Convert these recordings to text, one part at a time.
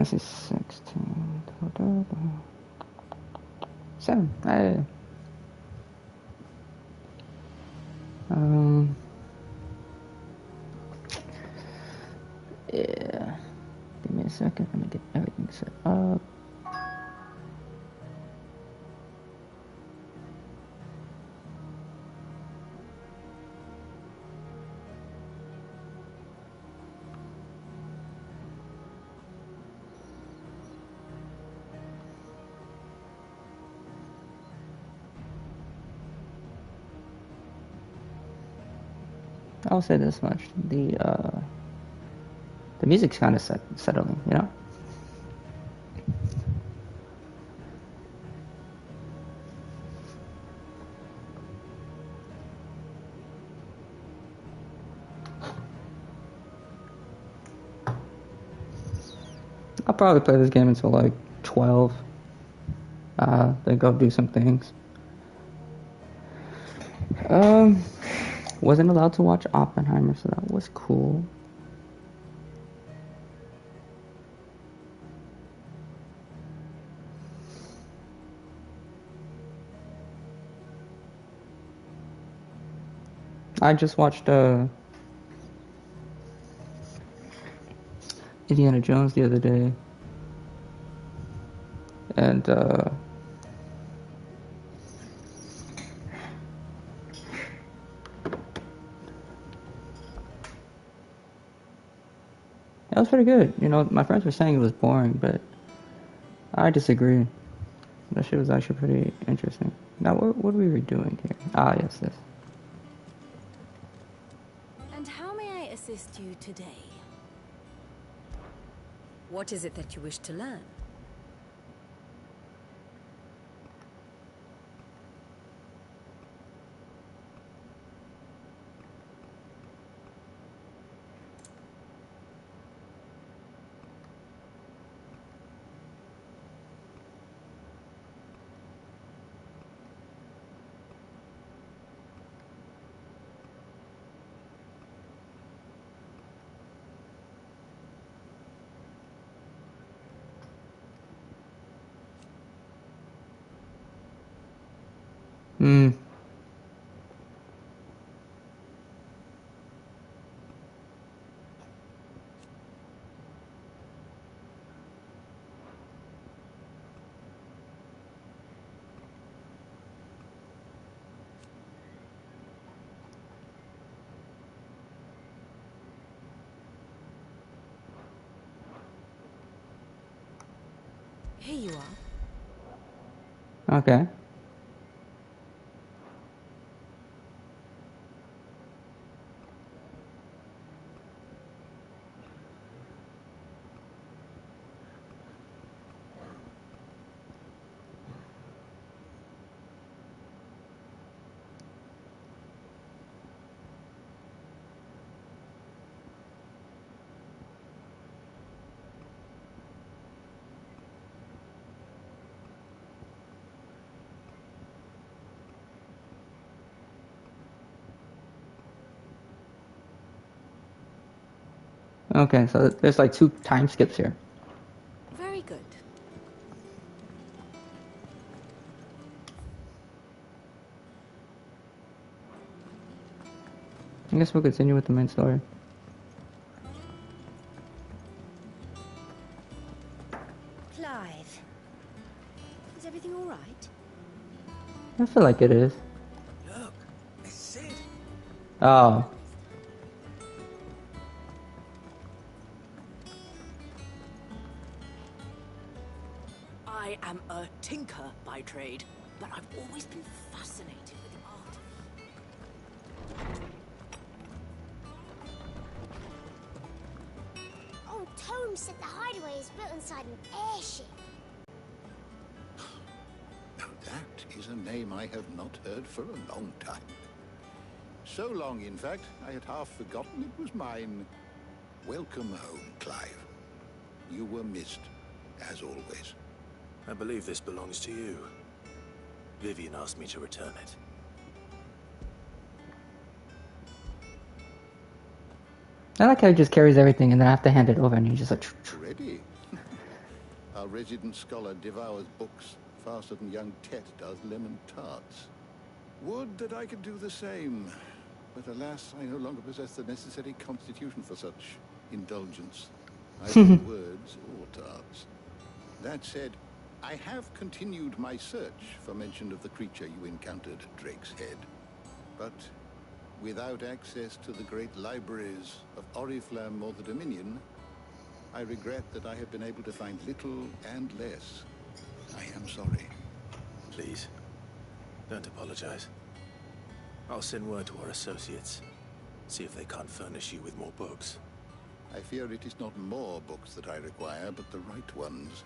Fantasy 16. 7. Hey. Yeah. Give me a second. Let me get everything set up. I'll say this much: the music's kind of settling, you know. I'll probably play this game until like 12. Then go do some things. Wasn't allowed to watch Oppenheimer, so that was cool. I just watched Indiana Jones the other day, and that was pretty good. You know, my friends were saying it was boring, but I disagree. That shit was actually pretty interesting. Now, what are we doing here? Ah, yes, this. And how may I assist you today? What is it that you wish to learn? Hmm. Here you are. Okay. Okay, so there's like 2 time skips here. Very good. I guess we'll continue with the main story. Clive, is everything all right? I feel like it is. Look, it's Sid. Oh. I am a tinker by trade, but I've always been fascinated with the art. Old Tome said the hideaway is built inside an airship. Now that is a name I have not heard for a long time. So long, in fact, I had half forgotten it was mine. Welcome home, Clive. You were missed, as always. I believe this belongs to you. Vivian asked me to return it. I like how he just carries everything and then I have to hand it over and he's just like... Ready? Our resident scholar devours books faster than young Tet does lemon tarts. Would that I could do the same, but alas, I no longer possess the necessary constitution for such indulgence, either in words or tarts. That said, I have continued my search for mention of the creature you encountered at Drake's Head, but without access to the great libraries of Oriflamme or the Dominion, I regret that I have been able to find little and less. I am sorry. Please, don't apologize. I'll send word to our associates. See if they can't furnish you with more books. I fear it is not more books that I require, but the right ones.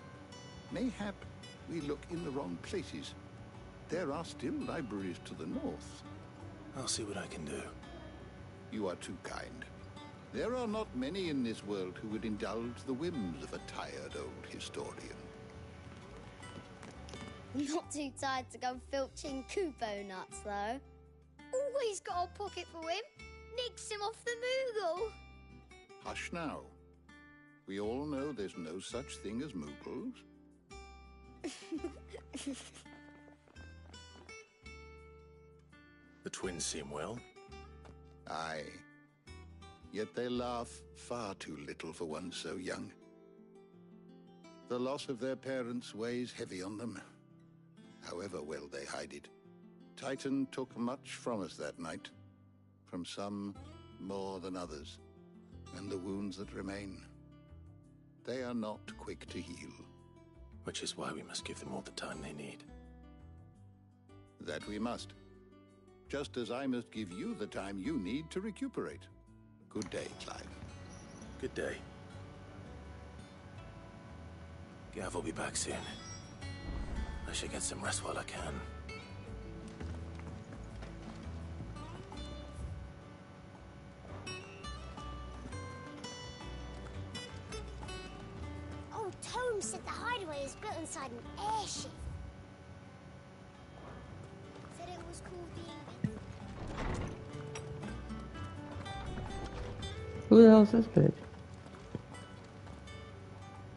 Mayhap we look in the wrong places. There are still libraries to the north. I'll see what I can do. You are too kind. There are not many in this world who would indulge the whims of a tired old historian. Not too tired to go filching Kupo nuts, though. Always got a pocket for him. Nicks him off the Moogle. Hush now. We all know there's no such thing as Moogles. The twins seem well. Aye. Yet they laugh far too little for one so young. The loss of their parents weighs heavy on them, however well they hide it. Titan took much from us that night, from some more than others, and the wounds that remain, they are not quick to heal. Which is why we must give them all the time they need. That we must. Just as I must give you the time you need to recuperate. Good day, Clive. Good day. Gav will be back soon. I should get some rest while I can. Old Tome said the hideaway is built inside an airship. Said it was called the... Who the hell is this bitch?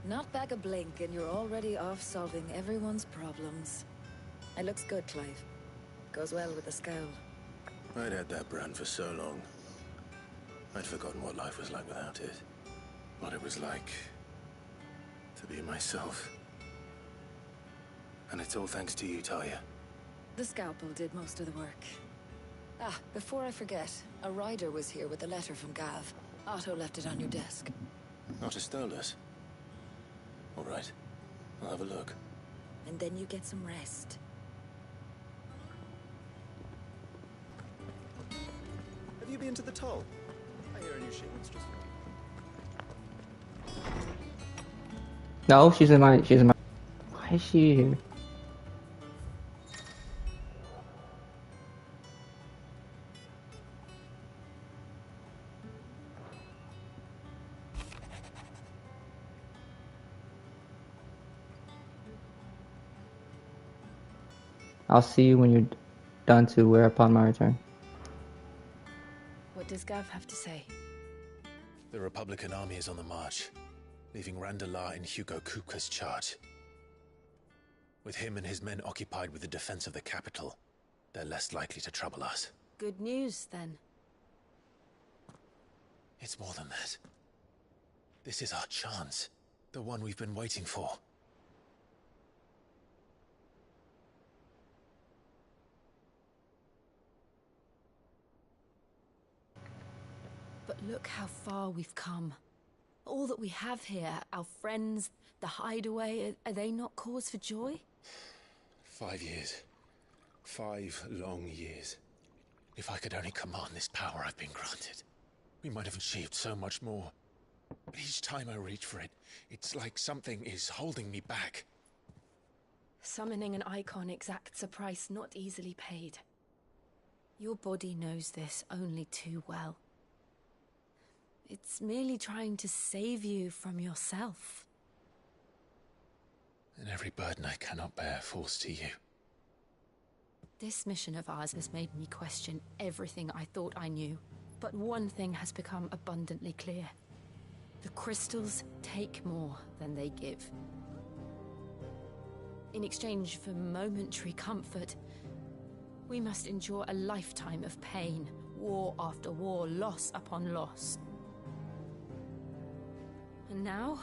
Not back a blink and you're already off solving everyone's problems. It looks good, Clive. Goes well with the scowl. I'd had that brand for so long. I'd forgotten what life was like without it. What it was like to be myself. And it's all thanks to you, Talia. The scalpel did most of the work. Ah, before I forget, a rider was here with a letter from Gav. Otto left it on your desk. Not stole us. All right, I'll have a look. And then you get some rest. Have you been to the toll? I hear a new shipment's just... No, she's in my. Why is she here? I'll see you when you're done to wear upon my return. What does Gav have to say? The Republican army is on the march, leaving Randalar in Hugo Kupka's charge. With him and his men occupied with the defense of the capital, they're less likely to trouble us. Good news, then. It's more than that. This is our chance, the one we've been waiting for. But look how far we've come. All that we have here, our friends, the hideaway, are they not cause for joy? 5 years. 5 long years. If I could only command this power I've been granted, we might have achieved so much more. But each time I reach for it, it's like something is holding me back. Summoning an icon exacts a price not easily paid. Your body knows this only too well. It's merely trying to save you from yourself. And every burden I cannot bear falls to you. This mission of ours has made me question everything I thought I knew. But one thing has become abundantly clear. The crystals take more than they give. in exchange for momentary comfort, we must endure a lifetime of pain, war after war, loss upon loss. And now?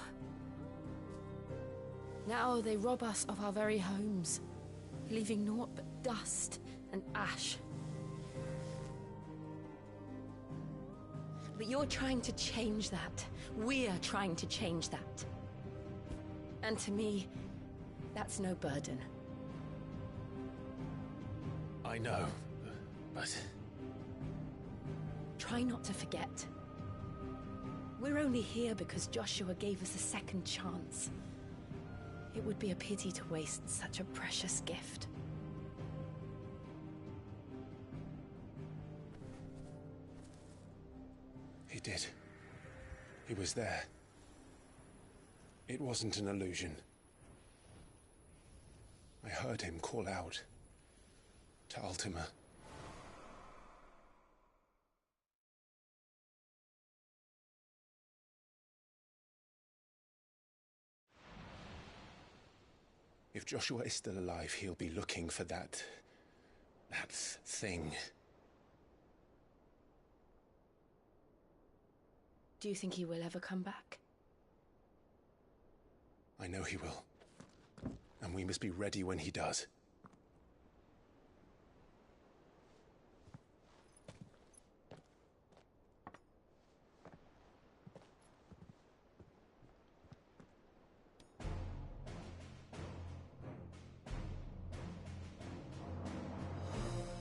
Now they rob us of our very homes, leaving naught but dust and ash. But you're trying to change that. We're trying to change that. And to me, that's no burden. I know, but... Try not to forget. We're only here because Joshua gave us a second chance. It would be a pity to waste such a precious gift. He did. He was there. It wasn't an illusion. I heard him call out to Ultima. If Joshua is still alive, he'll be looking for that thing. Do you think he will ever come back? I know he will. And we must be ready when he does.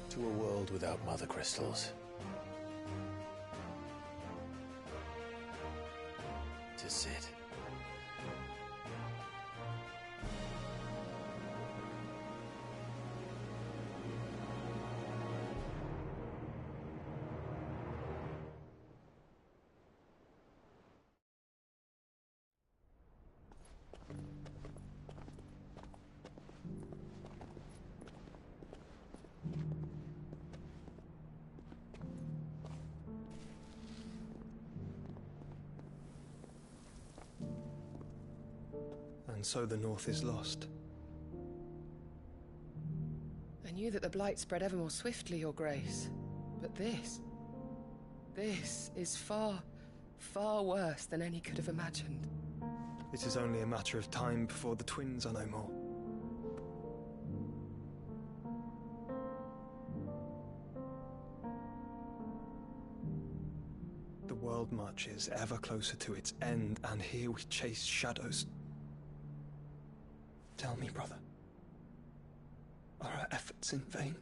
To a world without mother crystals. To Sid. And so the North is lost. I knew that the Blight spread ever more swiftly, Your Grace. But this is far, far worse than any could have imagined. It is only a matter of time before the twins are no more. The world marches ever closer to its end, and here we chase shadows. Tell me, brother, are our efforts in vain?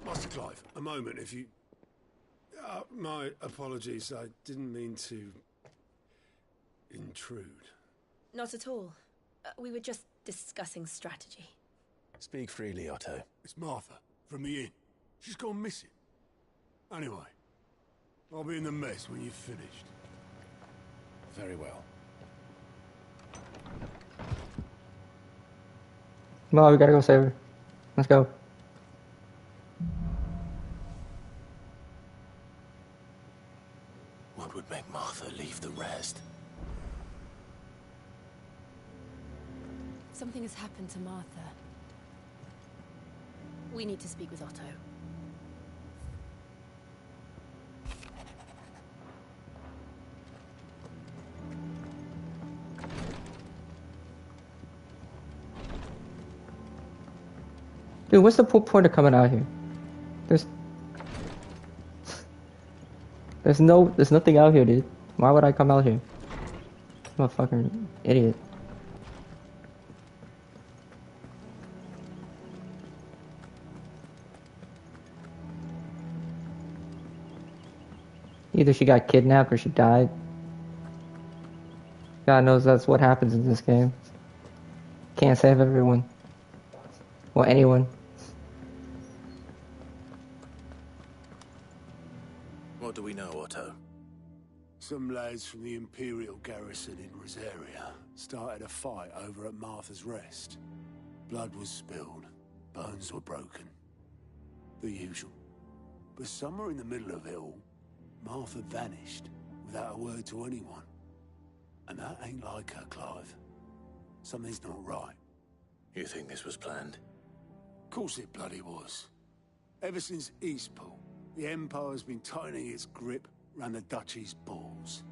Master Clive, a moment, if you... my apologies, I didn't mean to... intrude. Not at all. We were just discussing strategy. Speak freely, Otto. It's Martha, from the inn. She's gone missing. Anyway, I'll be in the mess when you've finished. Very well. Come on, we gotta go save her. Let's go. What would make Martha leave the rest? Something has happened to Martha. We need to speak with Otto. Dude, what's the point of coming out here? There's nothing out here, dude. Why would I come out here? I'm a fucking idiot. Either she got kidnapped or she died. God knows that's what happens in this game. Can't save everyone. Or anyone. What do we know, Otto? Some lads from the Imperial garrison in Rosaria started a fight over at Martha's Rest. Blood was spilled, bones were broken. The usual. But somewhere in the middle of it all, Martha vanished without a word to anyone. And that ain't like her, Clive. Something's not right. You think this was planned? Of course it bloody was. Ever since Eastpool, the Empire's been tightening its grip round the Duchy's balls.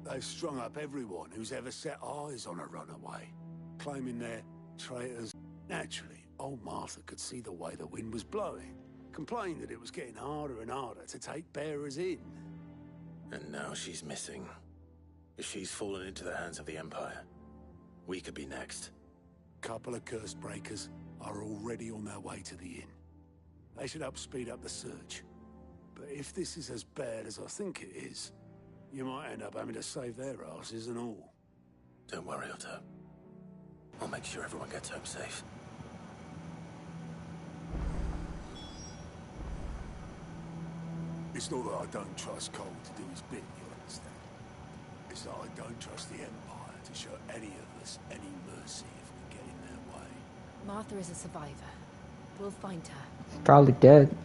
They've strung up everyone who's ever set eyes on a runaway, claiming they're traitors. Naturally, old Martha could see the way the wind was blowing, complained that it was getting harder and harder to take bearers in. And now she's missing. If she's fallen into the hands of the Empire, we could be next. Couple of curse breakers are already on their way to the inn. They should help speed up the search. But if this is as bad as I think it is, you might end up having to save their asses and all. Don't worry, Otto. I'll make sure everyone gets home safe. It's not that I don't trust Cole to do his bit, you understand? It's that I don't trust the Empire to show any of us any mercy if we get in their way. Martha is a survivor. We'll find her. Probably dead.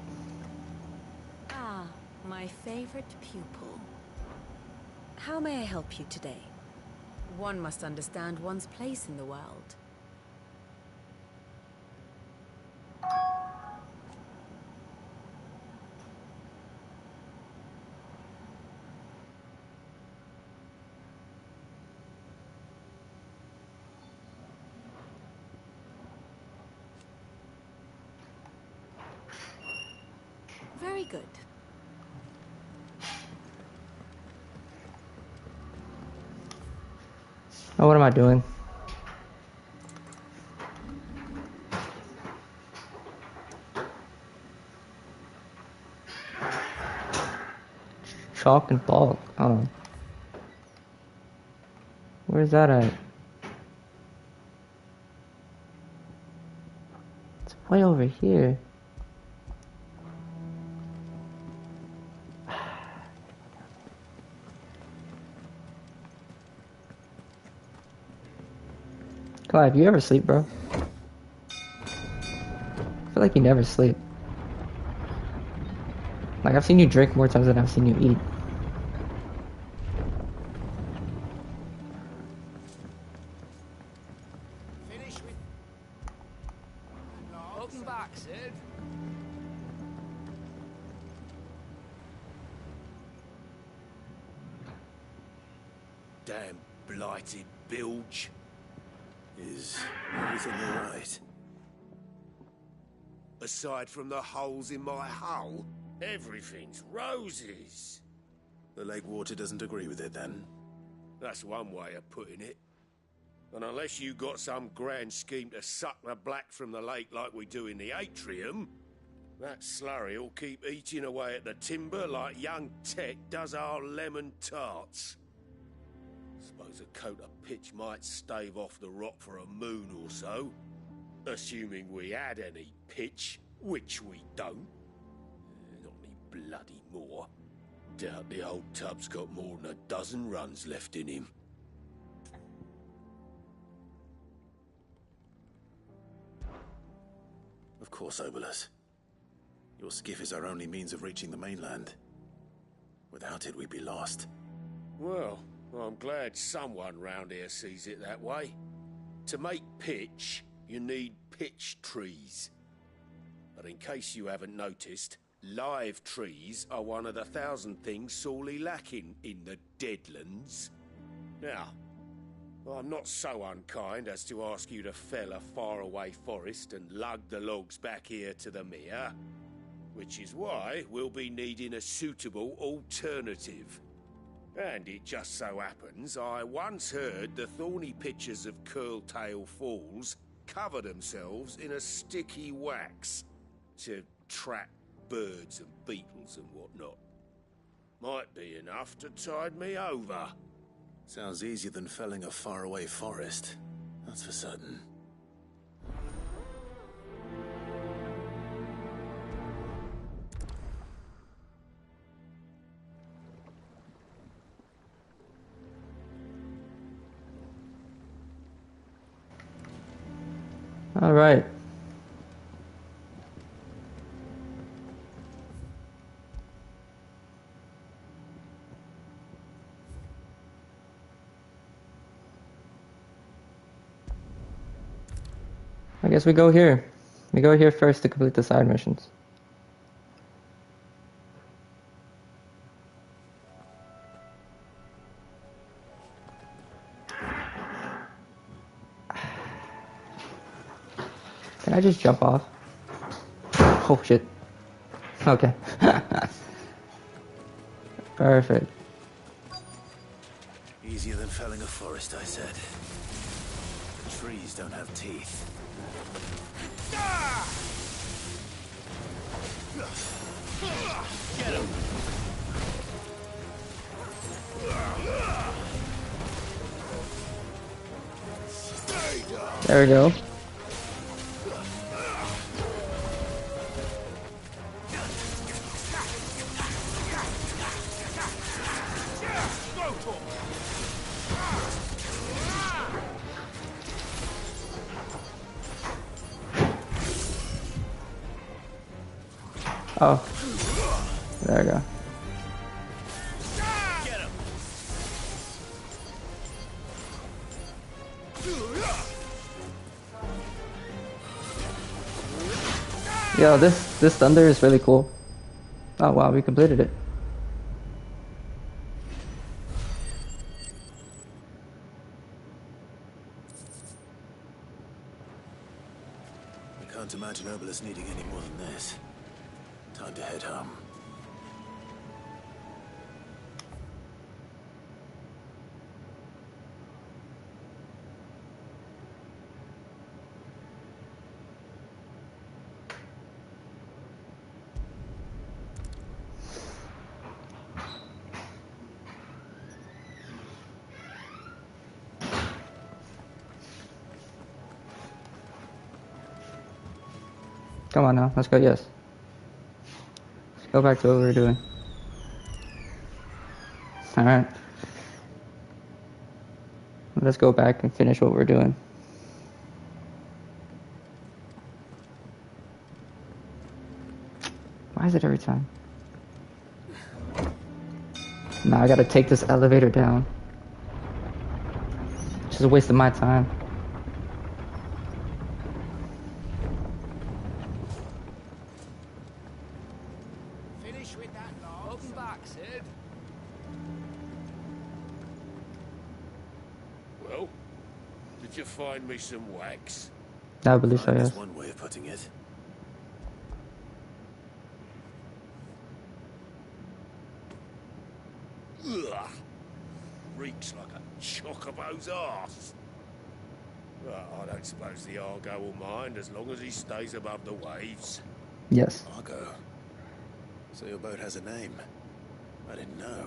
Ah, my favorite pupil. How may I help you today? One must understand one's place in the world. Very good. Oh, what am I doing? Chalk and bulk. Oh. Where's that at? It's way over here. Clive, you ever sleep, bro? I feel like you never sleep. Like, I've seen you drink more times than I've seen you eat. Finish with... Welcome back, Sid. Damn blighted bilge. Is everything alright? Aside from the holes in my hull, everything's roses. The lake water doesn't agree with it, then? That's one way of putting it. And unless you got some grand scheme to suck the black from the lake like we do in the atrium, that slurry will keep eating away at the timber like young Tech does our lemon tarts. Suppose a coat of pitch might stave off the rot for a moon or so. Assuming we had any pitch, which we don't. Not any bloody more. Doubt the old tub's got more than a dozen runs left in him. Of course, Obolus. Your skiff is our only means of reaching the mainland. Without it, we'd be lost. Well, I'm glad someone round here sees it that way. To make pitch, you need pitch trees. But in case you haven't noticed, live trees are one of the 1,000 things sorely lacking in the Deadlands. Now, I'm not so unkind as to ask you to fell a faraway forest and lug the logs back here to the mere, which is why we'll be needing a suitable alternative. And it just so happens I once heard the thorny pitchers of Curltail Falls cover themselves in a sticky wax to trap birds and beetles and whatnot. Might be enough to tide me over. Sounds easier than felling a faraway forest. That's for certain. All right. I guess we go here. We go here first to complete the side missions. Can I just jump off? Oh shit. Okay. Perfect. Easier than felling a forest, I said. The trees don't have teeth. Get him! There we go. Oh, there we go. Yo, this thunder is really cool. Oh wow, we completed it. I can't imagine Obelisk needing any more than this. Time to head home. Come on now, let's go. Yes. Let's go back to what we were doing. All right. Let's go back and finish what we're doing. Why is it every time? Now I gotta take this elevator down. Just a waste of my time. Finish with that, love. Welcome back, Sid. Well, did you find me some wax? I believe so, Fine, yes. that's one way of putting it. Ugh. Reeks like a chocobo's arse. Well, I don't suppose the Argo will mind as long as he stays above the waves. Yes. Argo. So your boat has a name. I didn't know.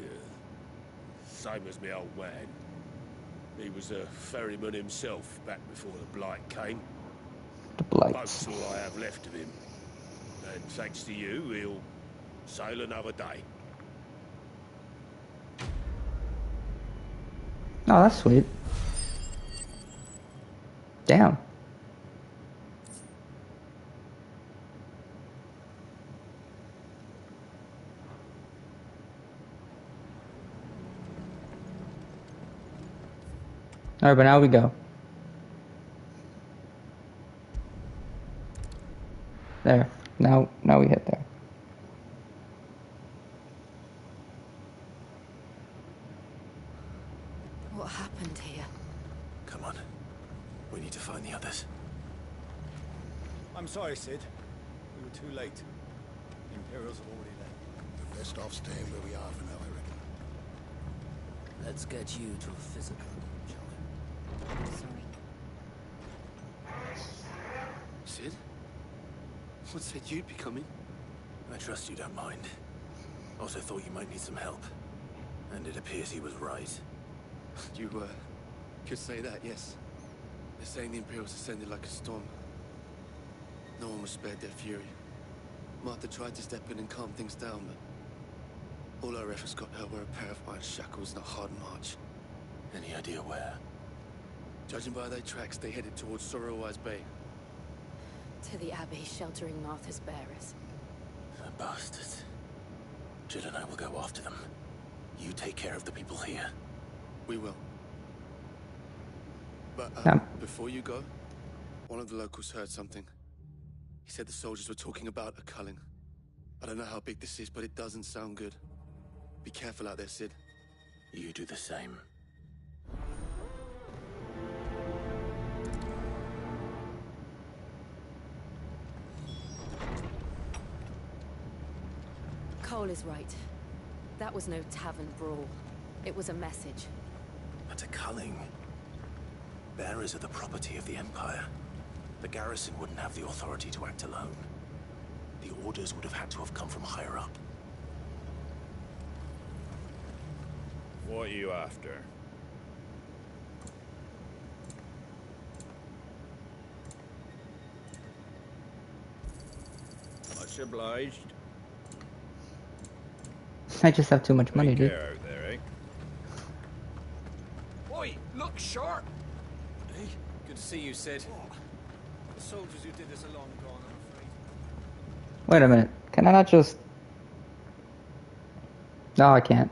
Yeah. Same as me old man. He was a ferryman himself back before the Blight came. The Blight. Boat's all I have left of him. And thanks to you, he'll sail another day. Oh, that's sweet. Damn. Alright, but now we go. There. Now we hit there. What happened here? Come on. We need to find the others. I'm sorry, Sid. We were too late. The Imperials have already left. We're best off staying where we are for now, I reckon. Let's get you to a physical, shall we? Sorry. Sid? What said you'd be coming? I trust you don't mind. Also thought you might need some help. And it appears he was right. You, could say that, yes. They're saying the Imperials ascended like a storm. No one was spared their fury. Martha tried to step in and calm things down, but all our efforts got her were a pair of iron shackles and a hard march. Any idea where? Judging by their tracks, they headed towards Sorrowwise Bay. To the Abbey, sheltering Martha's bearers. The bastards. Jill and I will go after them. You take care of the people here. We will. But, before you go, one of the locals heard something. He said the soldiers were talking about a culling. I don't know how big this is, but it doesn't sound good. Be careful out there, Sid. You do the same. Cole is right. That was no tavern brawl. It was a message. But a culling. Bearers are the property of the Empire. The garrison wouldn't have the authority to act alone. The orders would have had to have come from higher up. What are you after? Much obliged. I just have too much money, dude. Out there, eh? Oi, look sharp! Hey, good to see you, Sid. The soldiers who did us are long gone, I'm afraid. Wait a minute. Can I not just... No, I can't.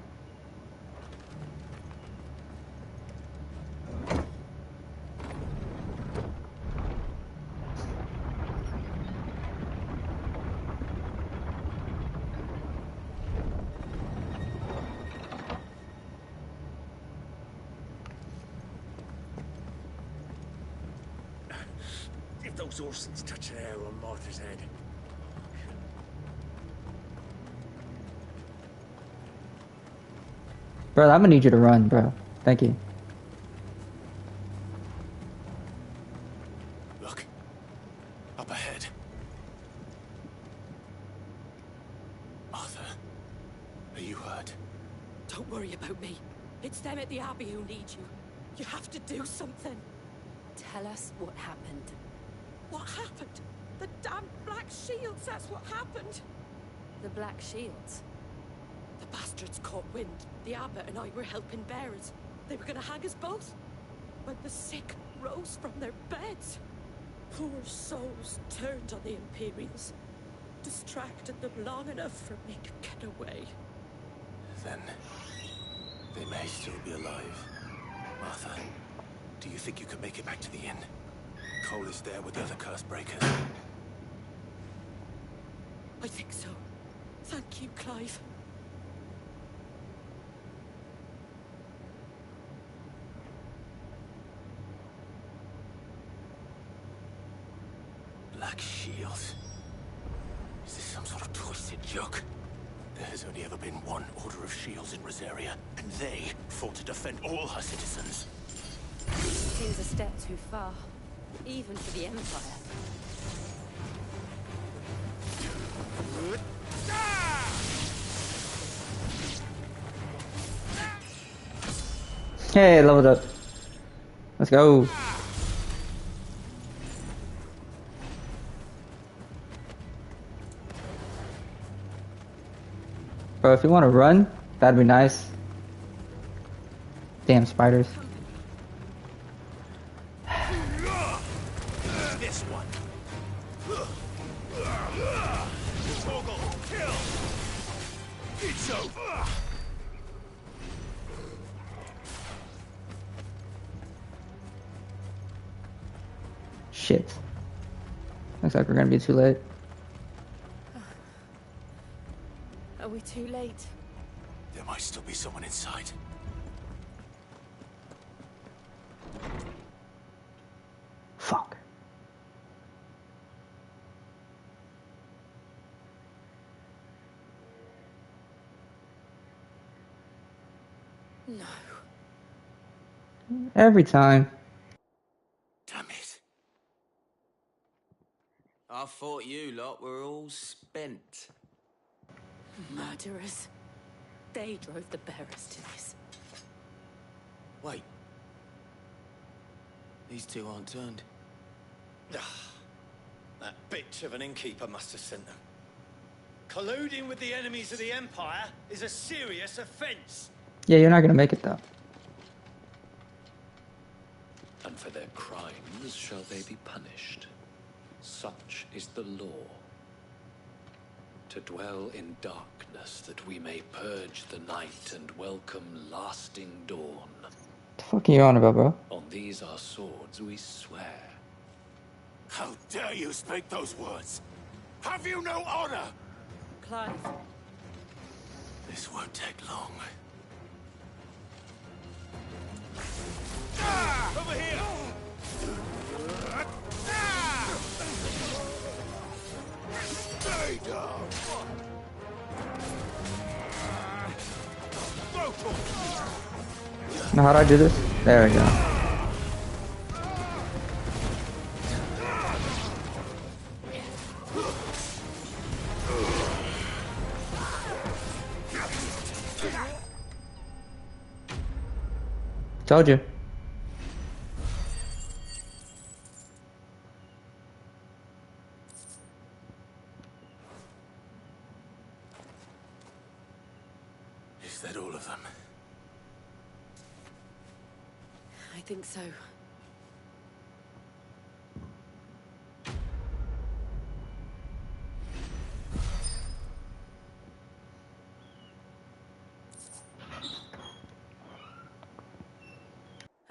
If those Orsons touch an arrow on Martha's head. Bro, I'm gonna need you to run, bro. Thank you. Look. Up ahead. Martha. Are you hurt? Don't worry about me. It's them at the Abbey who need you. You have to do something. Tell us what happened. What happened? The damn Black Shields, that's what happened. The Black Shields? The bastards caught wind. The abbot and I were helping bearers. They were gonna hang us both. When the sick rose from their beds. Poor souls turned on the Imperials. Distracted them long enough for me to get away. Then... they may still be alive. Martha, do you think you can make it back to the inn? Cole is there with the other curse breakers. I think so. Thank you, Clive. Black Shields. Is this some sort of twisted joke? There has only ever been one Order of Shields in Rosaria, and they fought to defend all her citizens. Seems a step too far, even for the Empire. Hey, leveled up. Let's go. Bro, if you want to run, that'd be nice. Damn spiders. This one. Toggle, kill. It's over. Shit. Looks like we're gonna be too late. Are we too late? There might still be someone inside. Fuck. No. Every time. Damn it. I thought you lot were all spent. Murderers. They drove the bearers to this. Wait. These two aren't turned. That bitch of an innkeeper must have sent them. Colluding with the enemies of the Empire is a serious offense. Yeah, you're not gonna make it though. I and for their crimes shall they be punished. Such is the law. To dwell in darkness that we may purge the night and welcome lasting dawn. The fuck are you on about, bro? On these our swords we swear. How dare you speak those words? Have you no honor? Clive. This won't take long. Over here! Stay down! Now how do I do this? There we go. Told you. Is that all of them? I think so.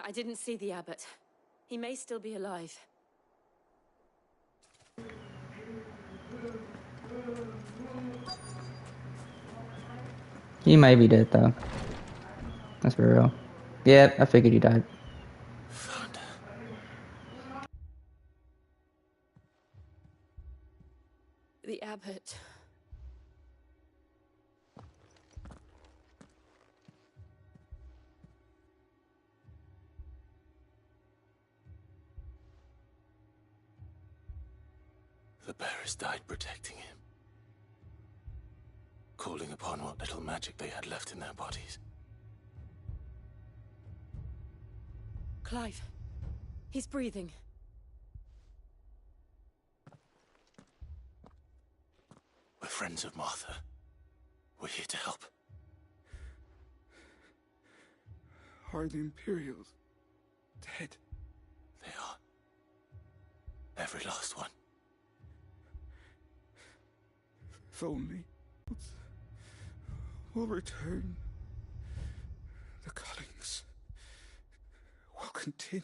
I didn't see the abbot. He may still be alive. He might be dead though. That's for real. Yeah, I figured he died. The abbot. The bearers died protecting him. Calling upon what little magic they had left in their bodies. Clive. He's breathing. We're friends of Martha. We're here to help. Are the Imperials dead? They are. Every last one. If only will return. The cullings will continue.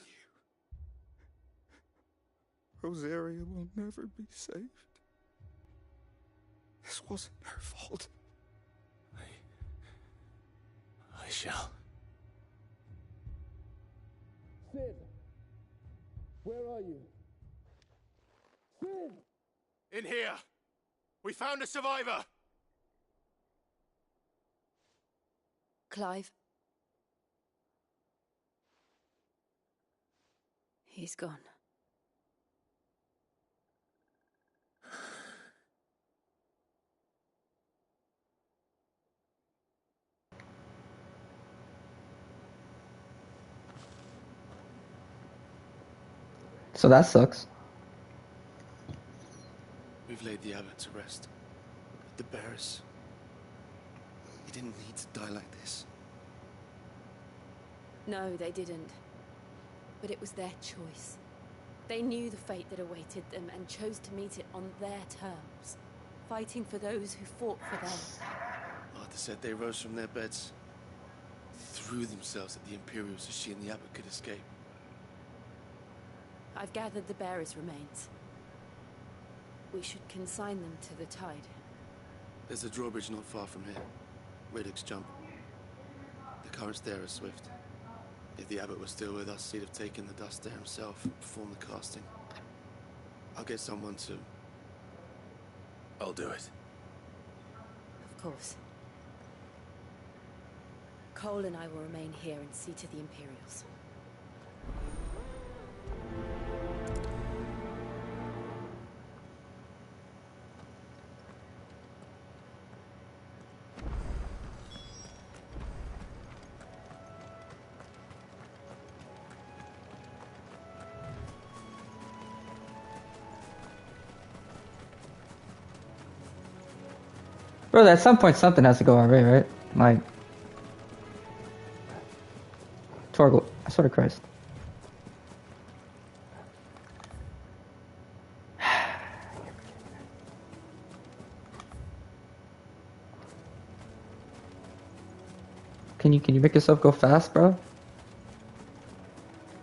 Rosaria will never be saved. This wasn't her fault. I shall. Sid! Where are you? Sid! In here! We found a survivor! Clive. He's gone. So that sucks. We've laid the abbot to rest. The bearers. He didn't need to die like this. No, they didn't. But it was their choice. They knew the fate that awaited them and chose to meet it on their terms, fighting for those who fought for them. Martha said they rose from their beds, threw themselves at the Imperials so she and the abbot could escape. I've gathered the bearers' remains. We should consign them to the tide. There's a drawbridge not far from here. Radix jump. The currents there are swift. If the abbot was still with us, he'd have taken the dust there himself and performed the casting. I'll get someone to... I'll do it. Of course. Cole and I will remain here and see to the Imperials. Bro, at some point something has to go our way, right? Like... Torgal, I swear to Christ. Can you make yourself go fast, bro?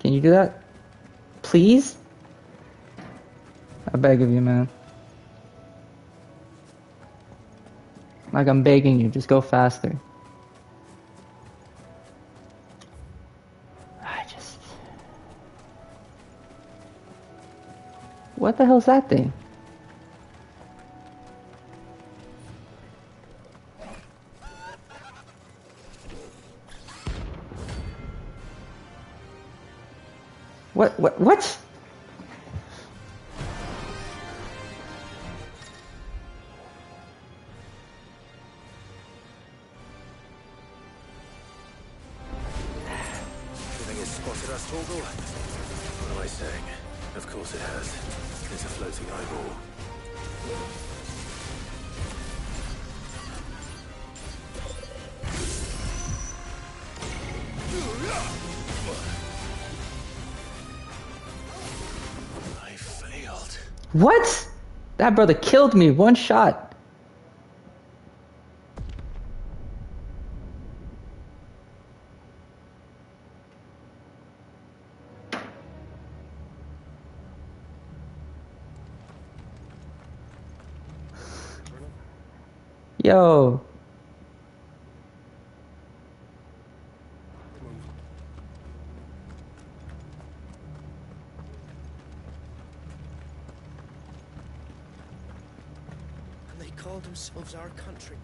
Can you do that? Please? I beg of you, man. Like, I'm begging you, just go faster. What the hell's that thing? What? You think it's spotted us, Torgal? What am I saying? Of course it has. It's a floating eyeball. I failed. What? That brother killed me, one shot. Yo. And they call themselves our country.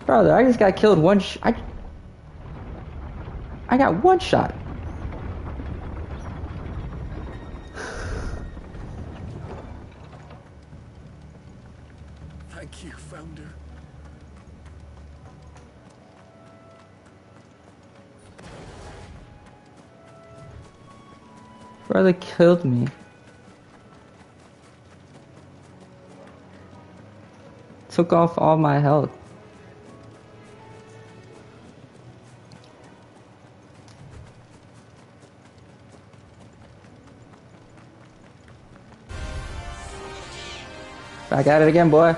Brother, I just got killed one I got one shot. Thank you, Founder. Brother killed me. Took off all my health. Back at it again, boy.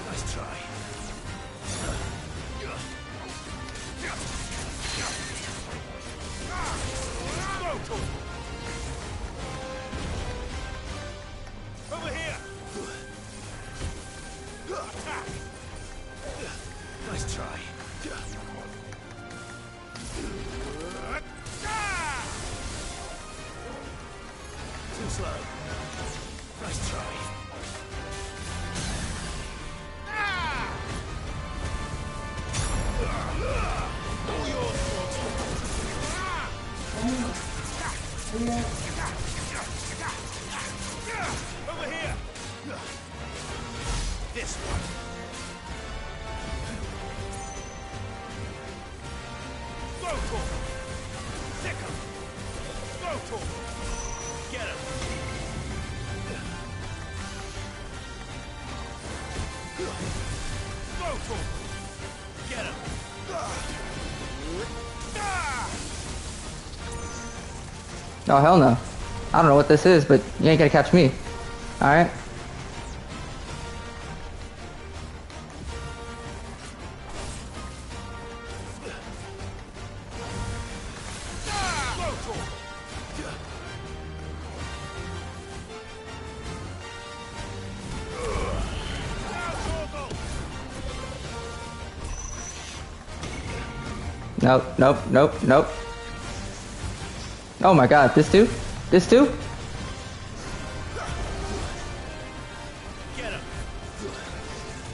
Nice try. Over here! Attack! Nice try. Too slow. Nice try. All yours, over here! This one. Go for him! Sick him! Go for him! Get him! Go for him! Get him! Oh, hell no. I don't know what this is, but you ain't gonna catch me. Alright? Nope, nope, nope, nope. Oh my god, this too? This too?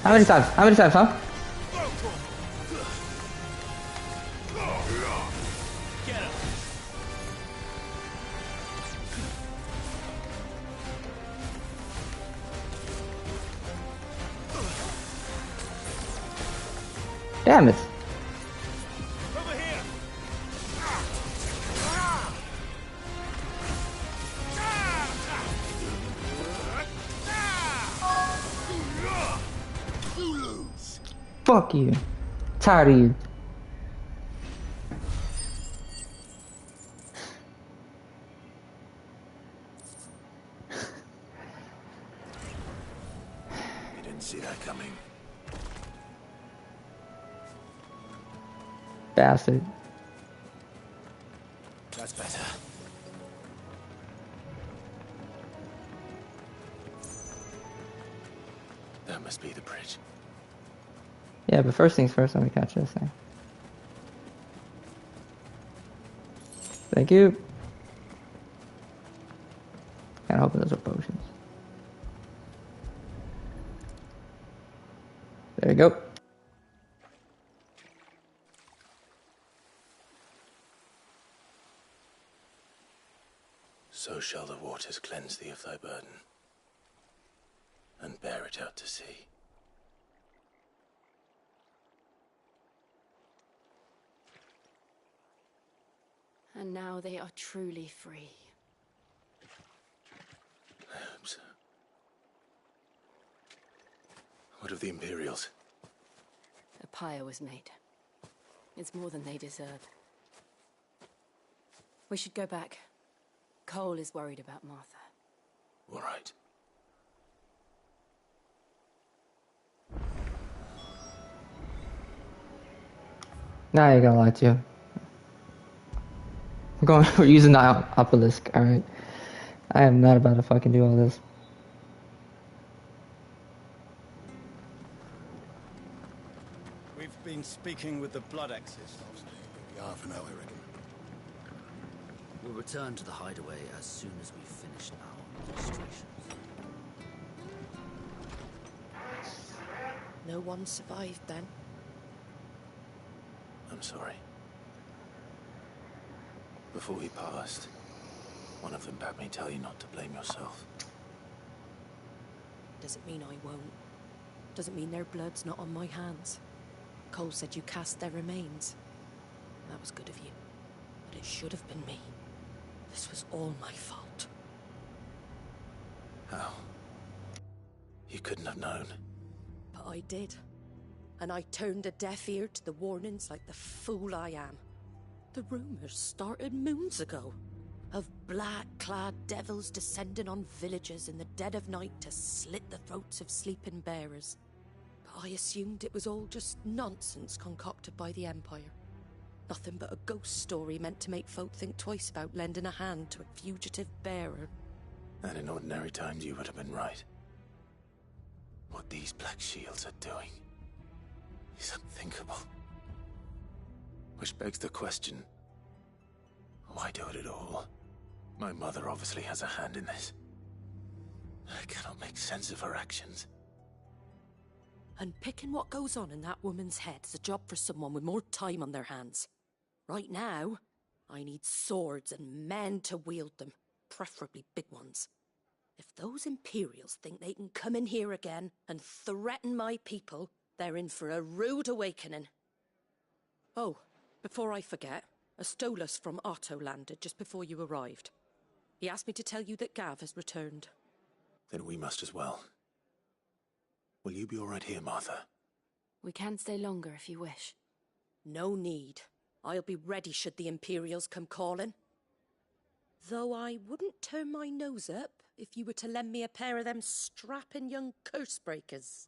How many times? How many times, huh? Damn it. Fuck you. Tired of you. You didn't see that coming. Bastard. That's better. That must be the bridge. Yeah, but first things first, let me catch this thing. Thank you. Can't hope those are potions. There you go. So shall the waters cleanse thee of thy burden, and bear it out to sea. And now they are truly free. I hope so. What of the Imperials? A pyre was made. It's more than they deserve. We should go back. Cole is worried about Martha. All right. Now you're gonna lie to you. We're using the obelisk, alright? I am not about to fucking do all this. We've been speaking with the Blood Axes. Half an hour, I reckon. We'll return to the hideaway as soon as we've finished our demonstrations. No one survived then? I'm sorry. Before he passed, one of them bade me tell you not to blame yourself. Doesn't mean I won't. Doesn't mean their blood's not on my hands. Cole said you cast their remains. That was good of you. But it should have been me. This was all my fault. How? You couldn't have known. But I did. And I turned a deaf ear to the warnings like the fool I am. The rumors started moons ago. Of black-clad devils descending on villages in the dead of night to slit the throats of sleeping bearers. But I assumed it was all just nonsense concocted by the Empire. Nothing but a ghost story meant to make folk think twice about lending a hand to a fugitive bearer. And in ordinary times you would have been right. What these Black Shields are doing is unthinkable. Which begs the question, why do it at all? My mother obviously has a hand in this. I cannot make sense of her actions. Unpicking what goes on in that woman's head is a job for someone with more time on their hands. Right now, I need swords and men to wield them, preferably big ones. If those Imperials think they can come in here again and threaten my people, they're in for a rude awakening. Oh, before I forget, a Stolas from Otto landed just before you arrived. He asked me to tell you that Gav has returned. Then we must as well. Will you be all right here, Martha? We can stay longer if you wish. No need. I'll be ready should the Imperials come calling. Though I wouldn't turn my nose up if you were to lend me a pair of them strapping young curse breakers.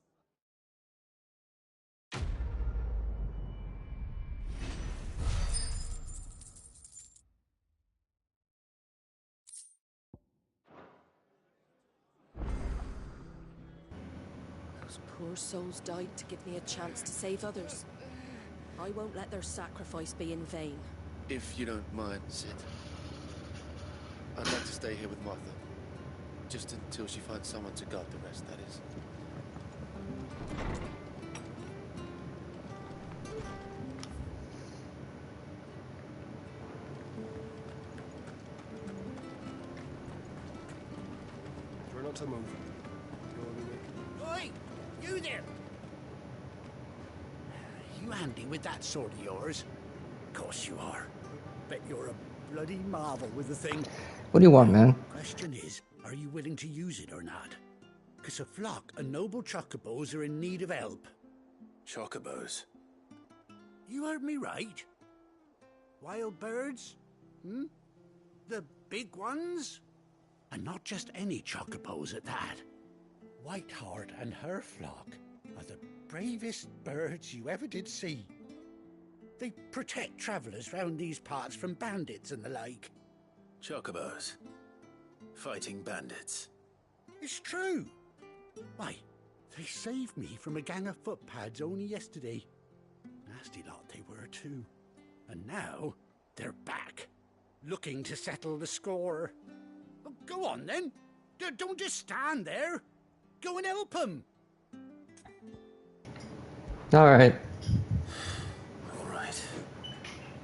Those poor souls died to give me a chance to save others. I won't let their sacrifice be in vain. If you don't mind, Sid. I'd like to stay here with Martha. Just until she finds someone to guard the rest, that is. Try not to move. Go on, Nick. Oi! You there! You you handy with that sword of yours? Of course you are. Bet you're a bloody marvel with the thing. What do you want, man? Question is, are you willing to use it or not? Because a flock of noble chocobos are in need of help. Chocobos? You heard me right. Wild birds? Hmm? The big ones? And not just any chocobos at that. Whiteheart and her flock are the bravest birds you ever did see. They protect travellers round these parts from bandits and the like. Chocobos? Fighting bandits? It's true. Why, they saved me from a gang of footpads only yesterday. Nasty lot they were too. And now, they're back, looking to settle the score. Oh, go on then. Don't just stand there. Go and help them. Alright. Alright.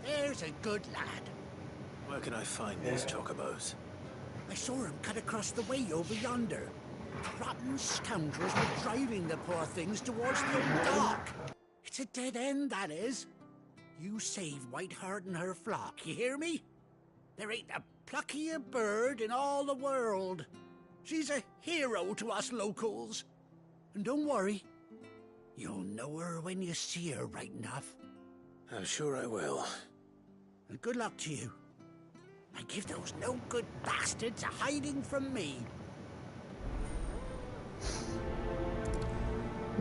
There's a good lad. Where can I find these chocobos? I saw him cut across the way over yonder. Rotten scoundrels were driving the poor things towards the old dock. It's a dead end, that is. You save Whiteheart and her flock, you hear me? There ain't a pluckier bird in all the world. She's a hero to us locals. And don't worry, you'll know her when you see her right enough. I'm sure I will. And good luck to you. And give those no-good bastards a hiding from me.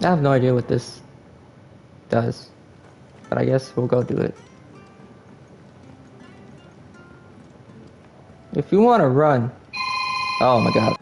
I have no idea what this does, but I guess we'll go do it. If you want to run, oh my god.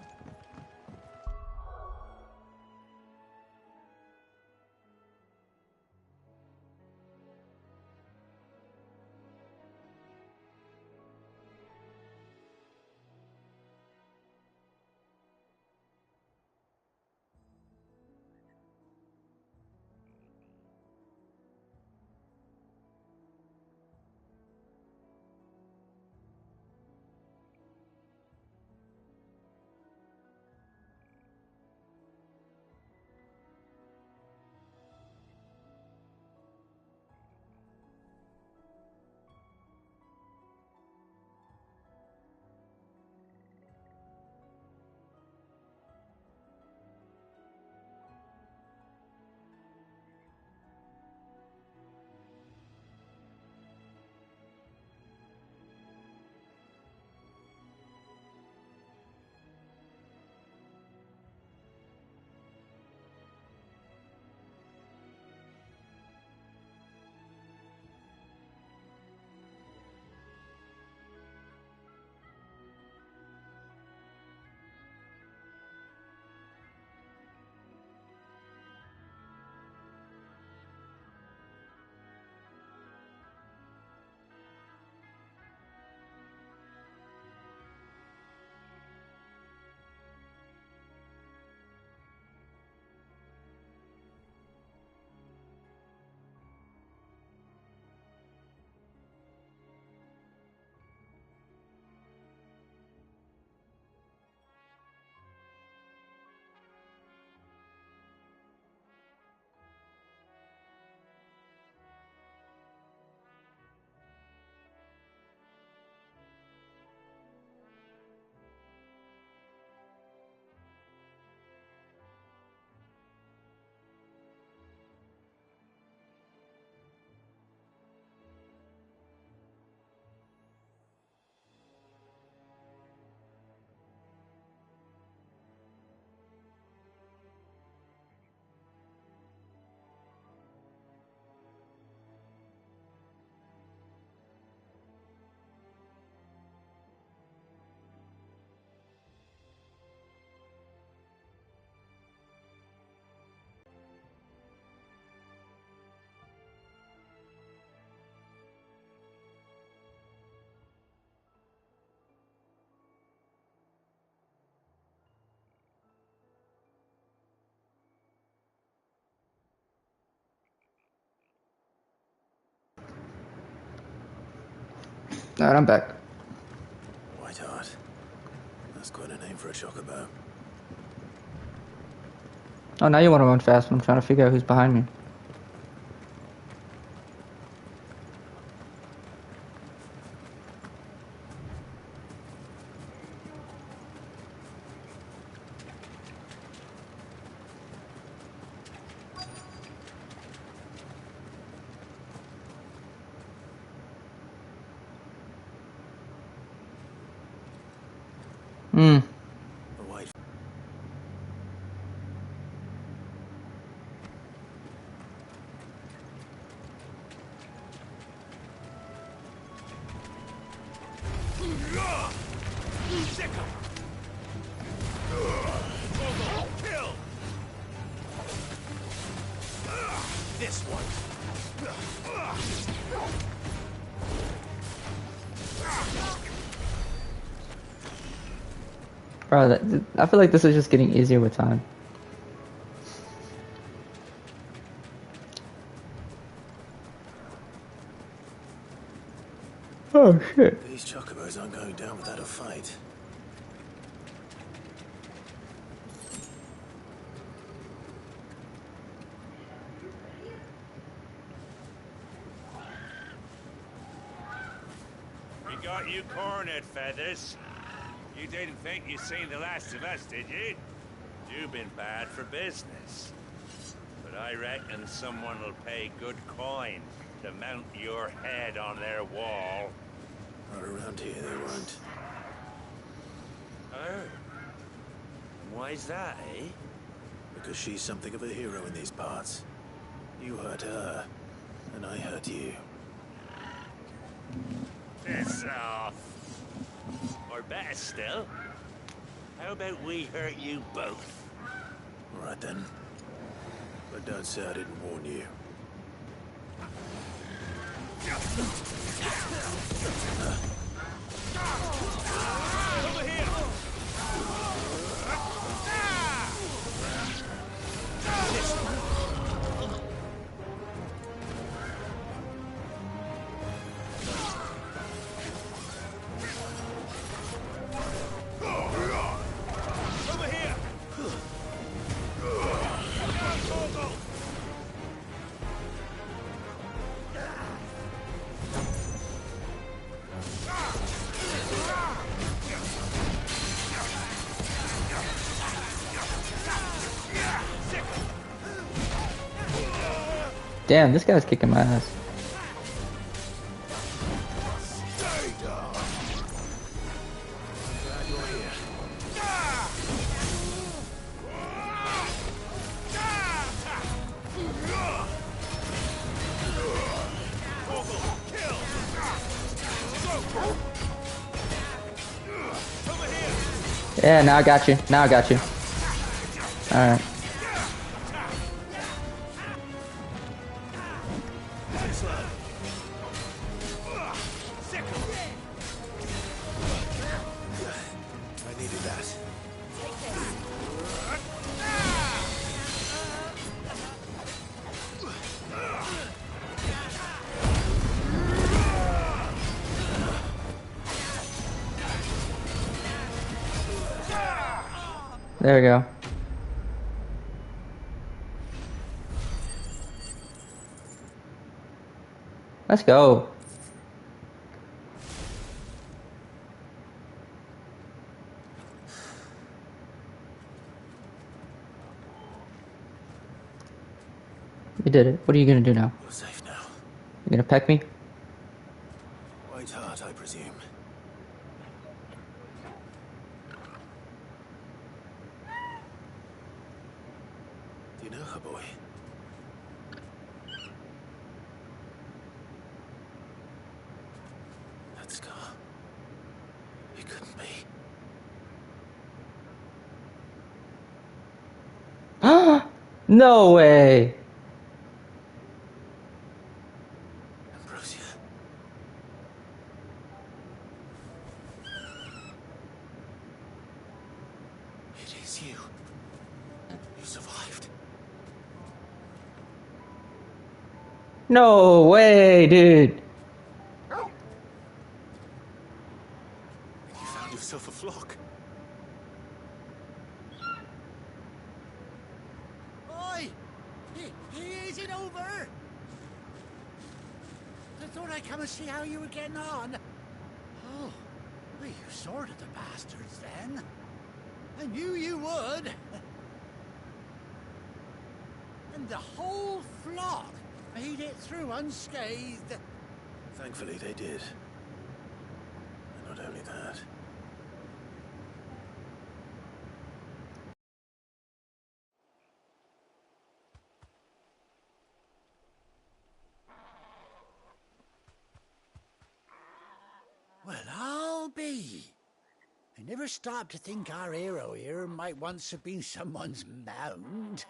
Alright, I'm back. Whiteheart. That's quite a name for a chocobo. Oh, now you want to run fast when I'm trying to figure out who's behind me. Hmm. A white. Kill! This one. Bro, I feel like this is just getting easier with time. Oh shit. These chocobos aren't going down without a fight. We got you cornered, Feathers. You didn't think you'd seen the last of us, did you? You've been bad for business. But I reckon someone will pay good coin to mount your head on their wall. Not around here, they won't. Oh. Why's that, eh? Because she's something of a hero in these parts. You hurt her, and I hurt you. Piss off. Or better still, how about we hurt you both? All right then. But don't say I didn't warn you. Over here! Over here! Damn, this guy's kicking my ass. Yeah, now I got you. Now I got you. Alright. I needed that. There we go. Let's go. You did it. What are you gonna do now? You're safe now. You gonna peck me? White heart, I presume. Do you know her, boy? That scar. It couldn't be. No way. Ambrosia. It is you. You survived. No way, dude. And you found yourself a flock. Oi! He isn't over! I thought I'd come and see how you were getting on. Oh, well, you sorted the bastards then. I knew you would. And the whole flock made it through unscathed. Thankfully, they did. And not only that, never stopped to think our hero here might once have been someone's mount.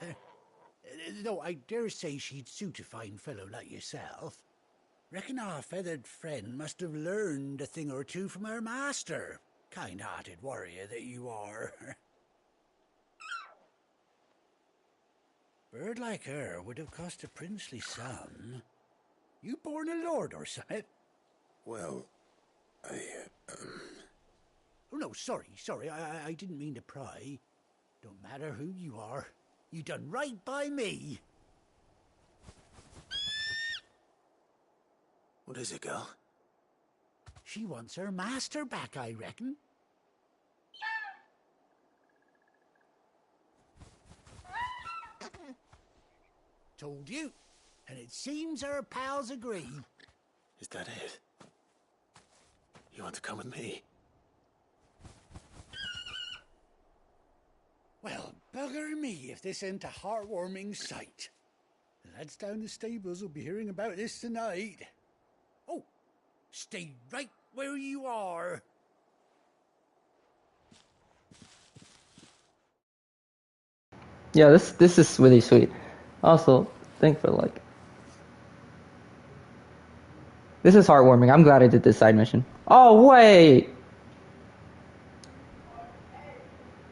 Though I dare say she'd suit a fine fellow like yourself. Reckon our feathered friend must have learned a thing or two from her master. Kind-hearted warrior that you are. Bird like her would have cost a princely sum. You born a lord or something? Well, Oh, no, sorry. I didn't mean to pry. Don't matter who you are. You done right by me. What is it, girl? She wants her master back, I reckon. Told you. And it seems her pals agree. Is that it? You want to come with me? Well, bugger me if this ain't a heartwarming sight. The lads down the stables will be hearing about this tonight. Oh, stay right where you are. Yeah, this is really sweet. Also, think for like. This is heartwarming. I'm glad I did this side mission. Oh wait,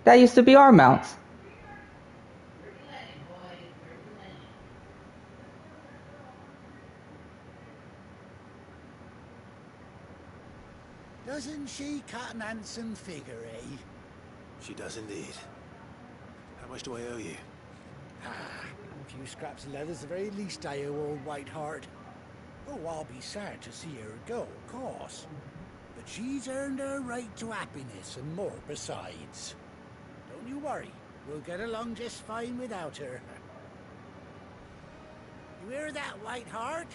that used to be our mounts. Doesn't she cut an handsome figure, eh? She does indeed. How much do I owe you? A few scraps of leather's the very least I owe old Whiteheart. Oh, I'll be sad to see her go, of course. But she's earned her right to happiness and more besides. Don't you worry, we'll get along just fine without her. You hear that, Whiteheart?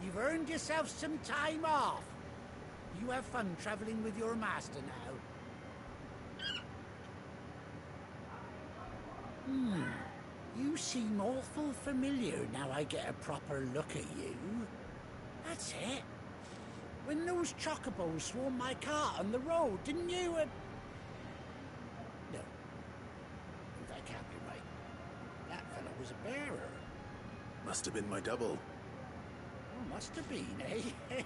You've earned yourself some time off. You have fun traveling with your master now. You seem awful familiar now I get a proper look at you. That's it. When those chocobos swarmed my cart on the road, didn't you? No, that can't be right. That fellow was a bearer. Must have been my double. Oh, must have been, eh?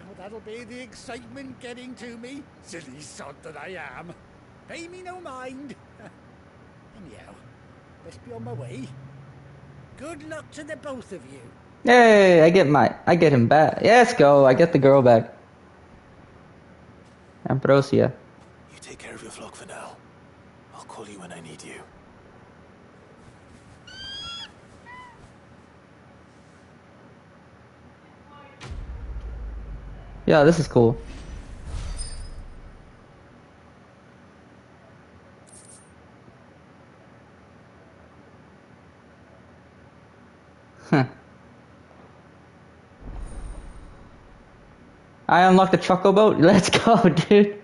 Oh, that'll be the excitement getting to me. Silly sod that I am. Pay me no mind. Anyhow, best be on my way. Good luck to the both of you. Hey, I get him back. Yeah, let's go. I get the girl back. Ambrosia. You take care of your flock for now. I'll call you when I need you. Yeah, this is cool. Huh. I unlocked the truckle boat. Let's go, dude.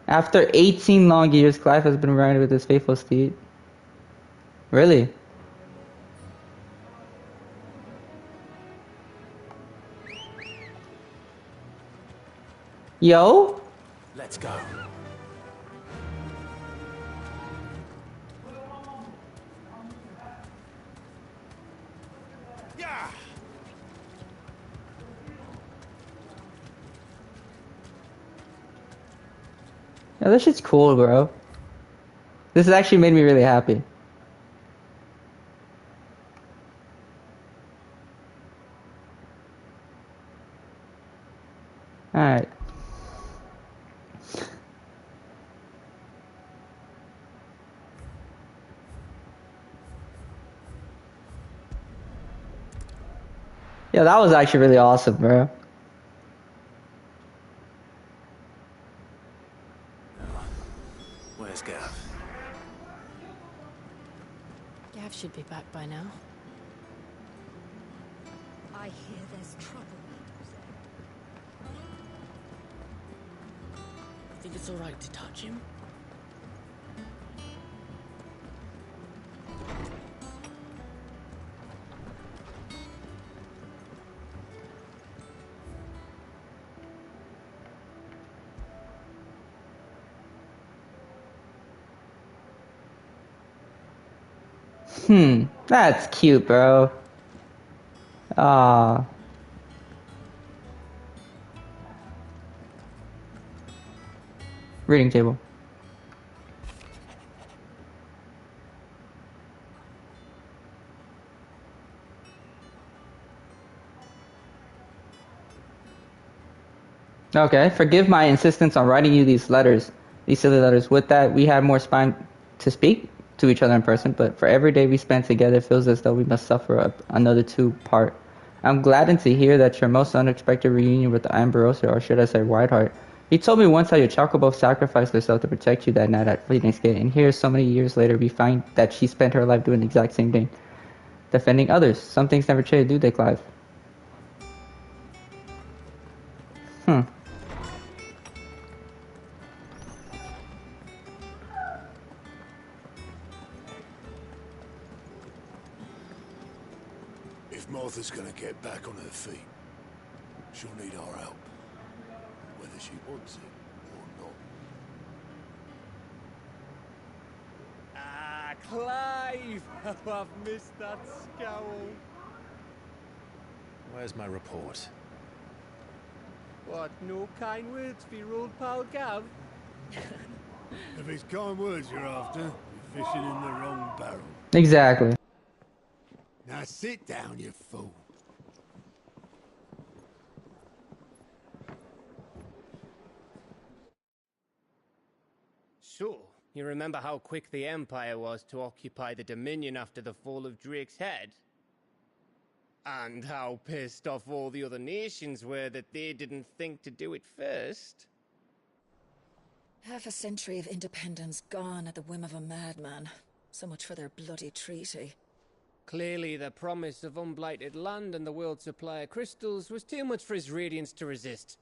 After 18 long years, Clive has been riding with his faithful steed. Really? Yo? Let's go. Yeah. Yeah, this shit's cool, bro. This has actually made me really happy. Alright. Yeah, that was actually really awesome, bro. Where's Gav? Gav should be back by now. I hear there's trouble. Think it's all right to touch him? That's cute, bro. Ah. Reading table. Okay, forgive my insistence on writing you these letters, these silly letters. With that, we have more spine to speak to each other in person, but for every day we spend together, it feels as though we must suffer another two-part. I'm gladdened to hear that your most unexpected reunion with Ambrose, or should I say Whiteheart. He told me once how your chocobo sacrificed herself to protect you that night at Phoenix Gate, and here, so many years later, we find that she spent her life doing the exact same thing, defending others. Some things never change, do they, Clive? If Martha's gonna get back on her feet, she'll need our help. Whether she wants it or not. Ah, Clive! Oh, I've missed that scowl. Where's my report? What, no kind words for your old pal Gav? If it's kind words you're after, you're fishing in the wrong barrel. Exactly. Now sit down, you fool. So, you remember how quick the Empire was to occupy the Dominion after the fall of Drake's head? And how pissed off all the other nations were that they didn't think to do it first? Half a century of independence gone at the whim of a madman. So much for their bloody treaty. Clearly, the promise of unblighted land and the world's supply of crystals was too much for his radiance to resist.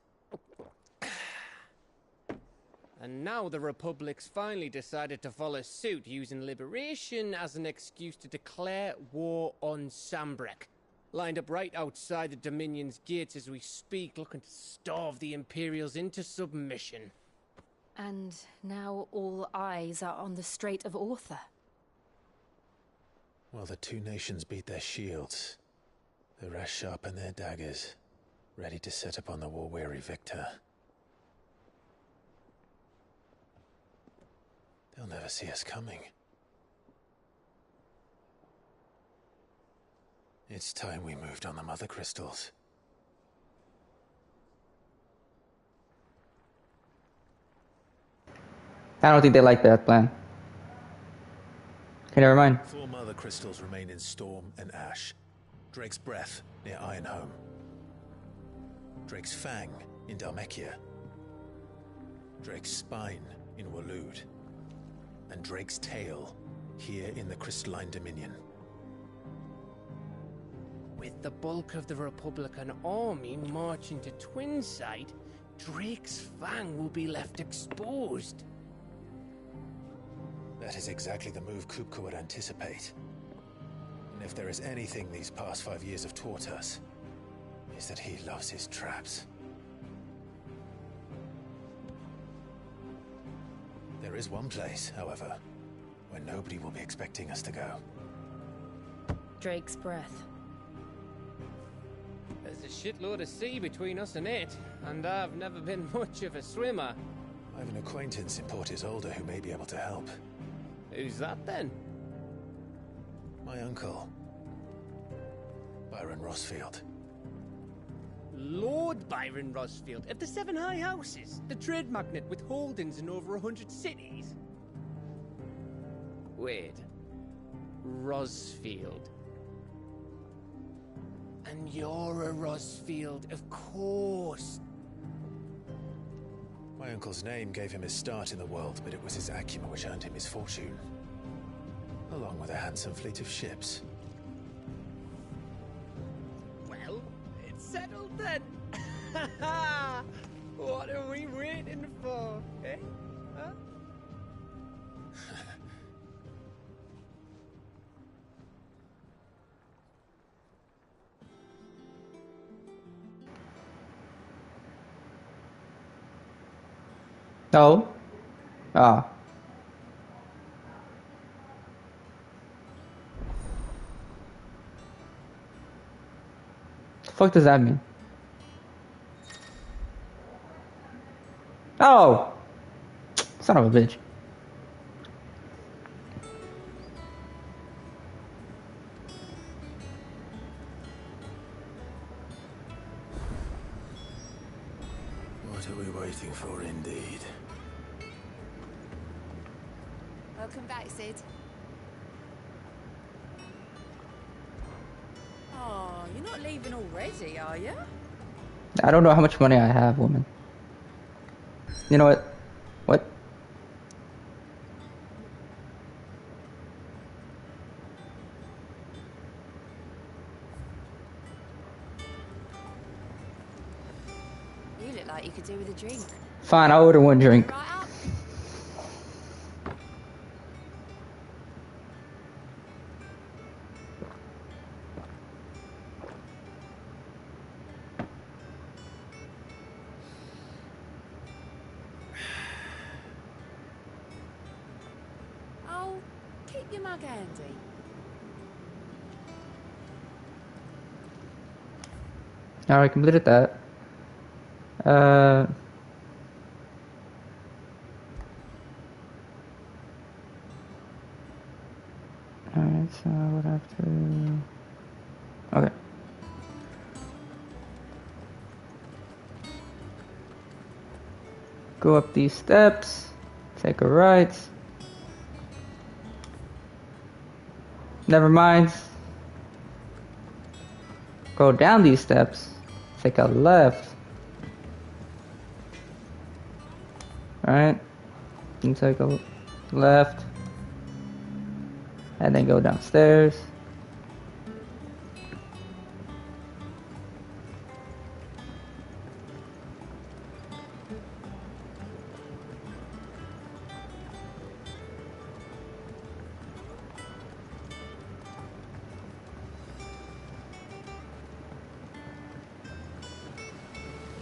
And now the Republic's finally decided to follow suit, using liberation as an excuse to declare war on Sambrek. Lined up right outside the Dominion's gates as we speak, looking to starve the Imperials into submission. And now all eyes are on the Strait of Author. Well, the two nations beat their shields. The rest sharpen their daggers, ready to set upon the war-weary victor. They'll never see us coming. It's time we moved on the mother crystals. I don't think they like that plan. Okay, never mind. 4 mother crystals remain in Storm and Ash. Drake's Breath near Ironhome. Drake's Fang in Dhalmekia. Drake's Spine in Waloed. And Drake's Tail here in the Crystalline Dominion. With the bulk of the Republican army marching to Twinside, Drake's Fang will be left exposed. That is exactly the move Kupka would anticipate. And if there is anything these past 5 years have taught us, is that he loves his traps. There is one place, however, where nobody will be expecting us to go. Drake's Breath. There's a shitload of sea between us and it, and I've never been much of a swimmer. I have an acquaintance in Port Isolde who may be able to help. Who's that then? My uncle, Byron Rossfield. Lord Byron Rossfield of the Seven High Houses, the trade magnate with holdings in over 100 cities. Wait, Rossfield. And you're a Rossfield, of course. My uncle's name gave him his start in the world, but it was his acumen which earned him his fortune. Along with a handsome fleet of ships. Well, it's settled then. What are we waiting for, eh? Huh? No. Ah. Fuck does that mean? Oh! Son of a bitch. What are we waiting for, indeed? Welcome back, Sid. Oh, you're not leaving already, are you? I don't know how much money I have, woman. You know what? What? You look like you could do with a drink. Fine, I'll order one drink. Right up. Oh, keep your mug handy. Alright, completed that. Alright, so I would have to... Okay. Go up these steps. Take a right. Never mind. Go down these steps. Take a left. Alright. And take a left. And then go downstairs.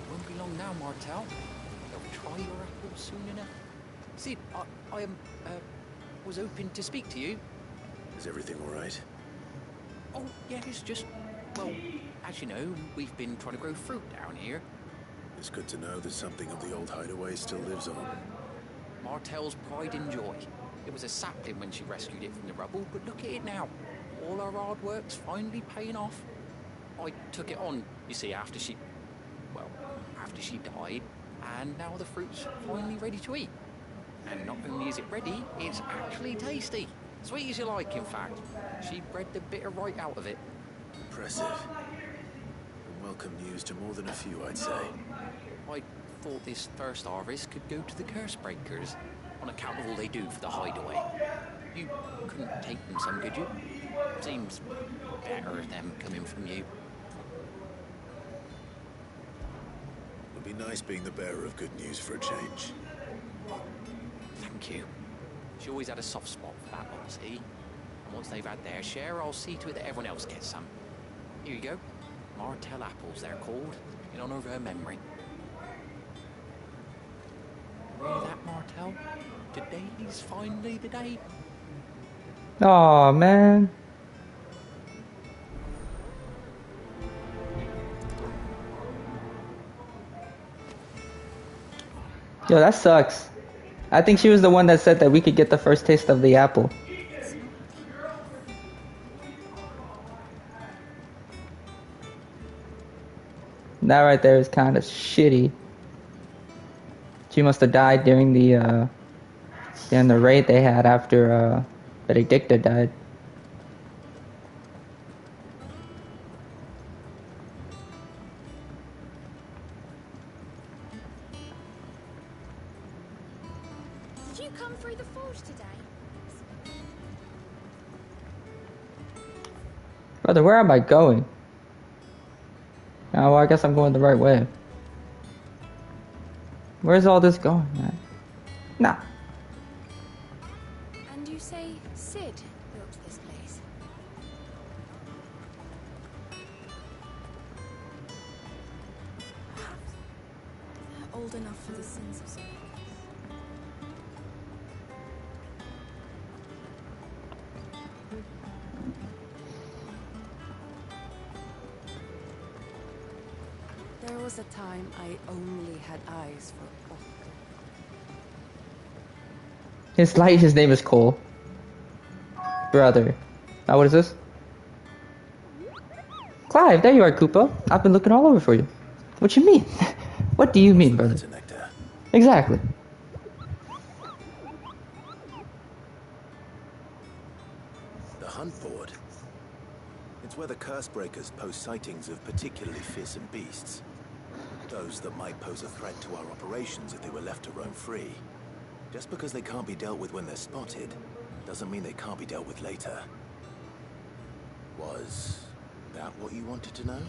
Won't be long now, Martel. They'll try your apples soon enough. Sid, I was hoping to speak to you. Is everything all right? Oh, yeah, it's just, well, as you know, we've been trying to grow fruit down here. It's good to know that something of the old hideaway still lives on. Martel's pride and joy. It was a sapling when she rescued it from the rubble, but look at it now. All our hard work's finally paying off. I took it on, you see, after she died, and now the fruit's finally ready to eat. And not only is it ready, it's actually tasty. Sweet as you like, in fact. She bred the bitter right out of it. Impressive. And welcome news to more than a few, I'd say. I thought this first harvest could go to the curse breakers, on account of all they do for the hideaway. You couldn't take them some, could you? Seems better them coming from you. It'd be nice being the bearer of good news for a change. Thank you. She always had a soft spot for that lot, see? And once they've had their share, I'll see to it that everyone else gets some. Here you go. Martel apples, they're called, in honor of her memory. Really that, Martel? Today's finally the day. Aw, man. Yo, that sucks. I think she was the one that said that we could get the first taste of the apple. That right there is kind of shitty. She must have died during the raid they had after Benedicta died. Did you come through the forge today? Brother, where am I going? Oh, well, I guess I'm going the right way. Where's all this going, man? Nah. And you say Sid built this place? Perhaps they're old enough for the sins of something. was a time I only had eyes for Ock. His name is Cole. Brother. Now what is this? Clive, there you are, Koopa. I've been looking all over for you. What you mean? What do you mean, brother? Exactly. The hunt board. It's where the curse breakers post sightings of particularly fearsome beasts. Those that might pose a threat to our operations if they were left to roam free. Just because they can't be dealt with when they're spotted, doesn't mean they can't be dealt with later. Was that what you wanted to know?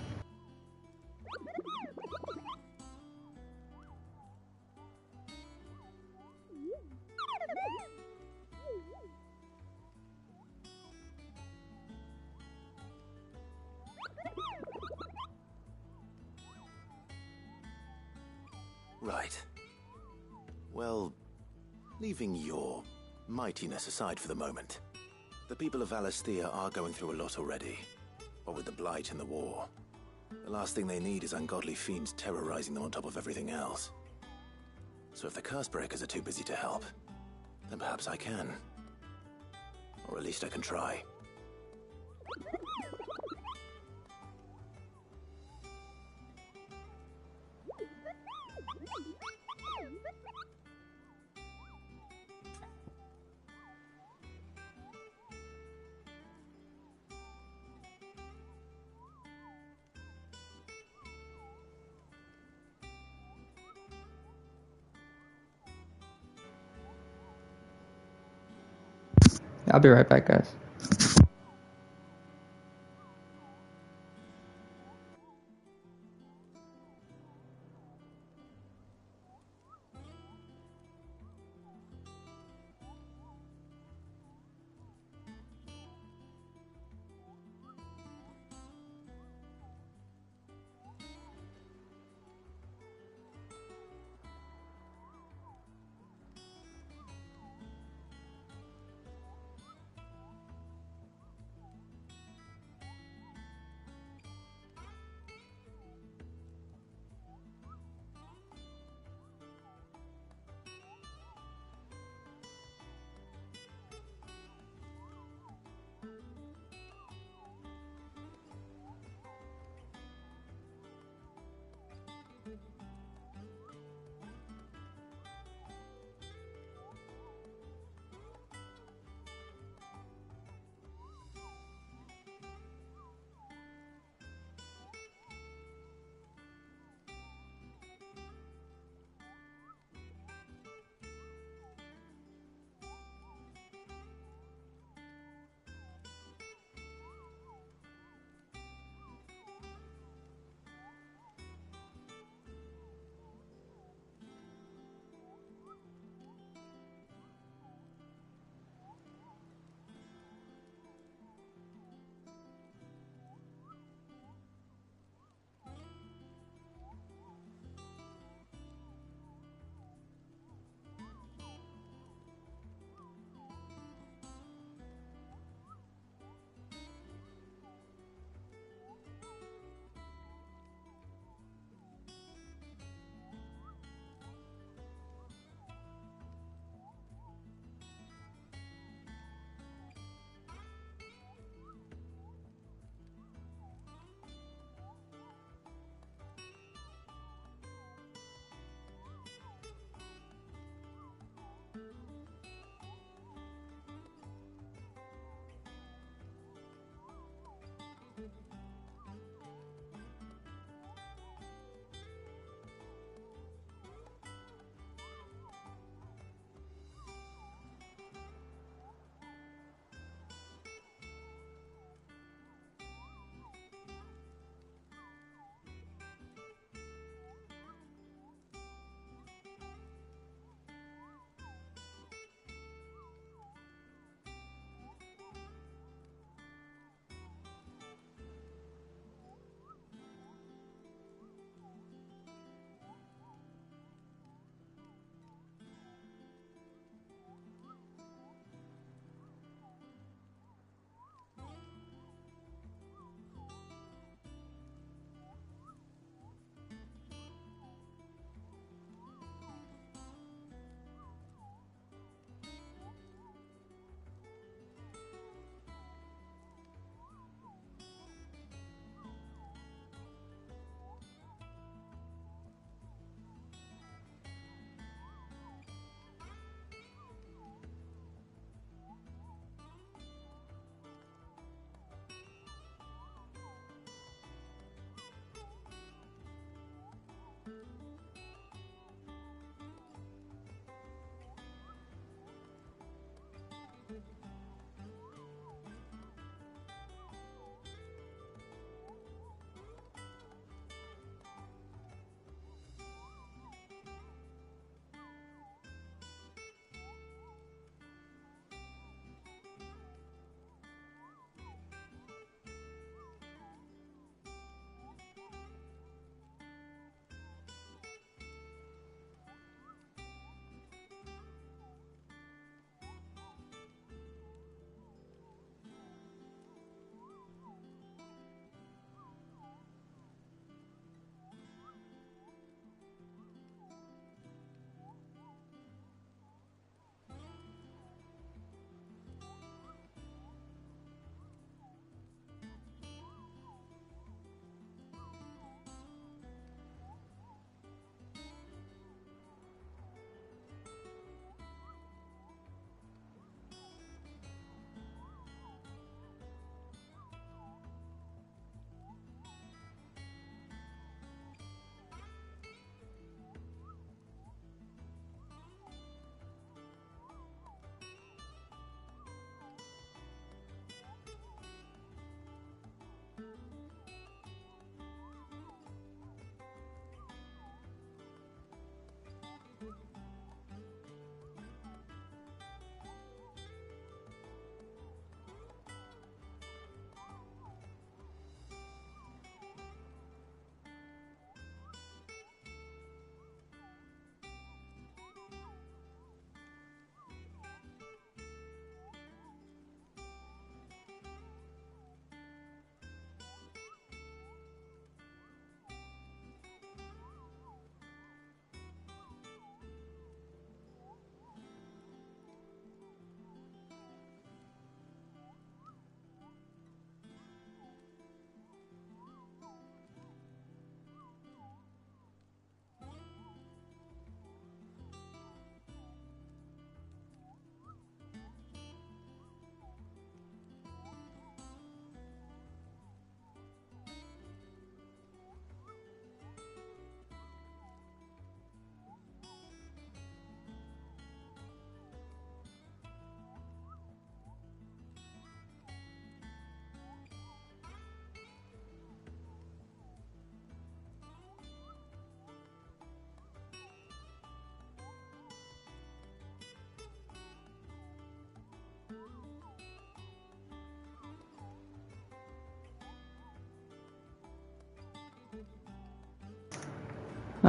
Right. Well, leaving your mightiness aside for the moment, the people of Valisthea are going through a lot already. What with the Blight and the war. The last thing they need is ungodly fiends terrorizing them on top of everything else. So if the curse breakers are too busy to help, then perhaps I can. Or at least I can try. I'll be right back, guys.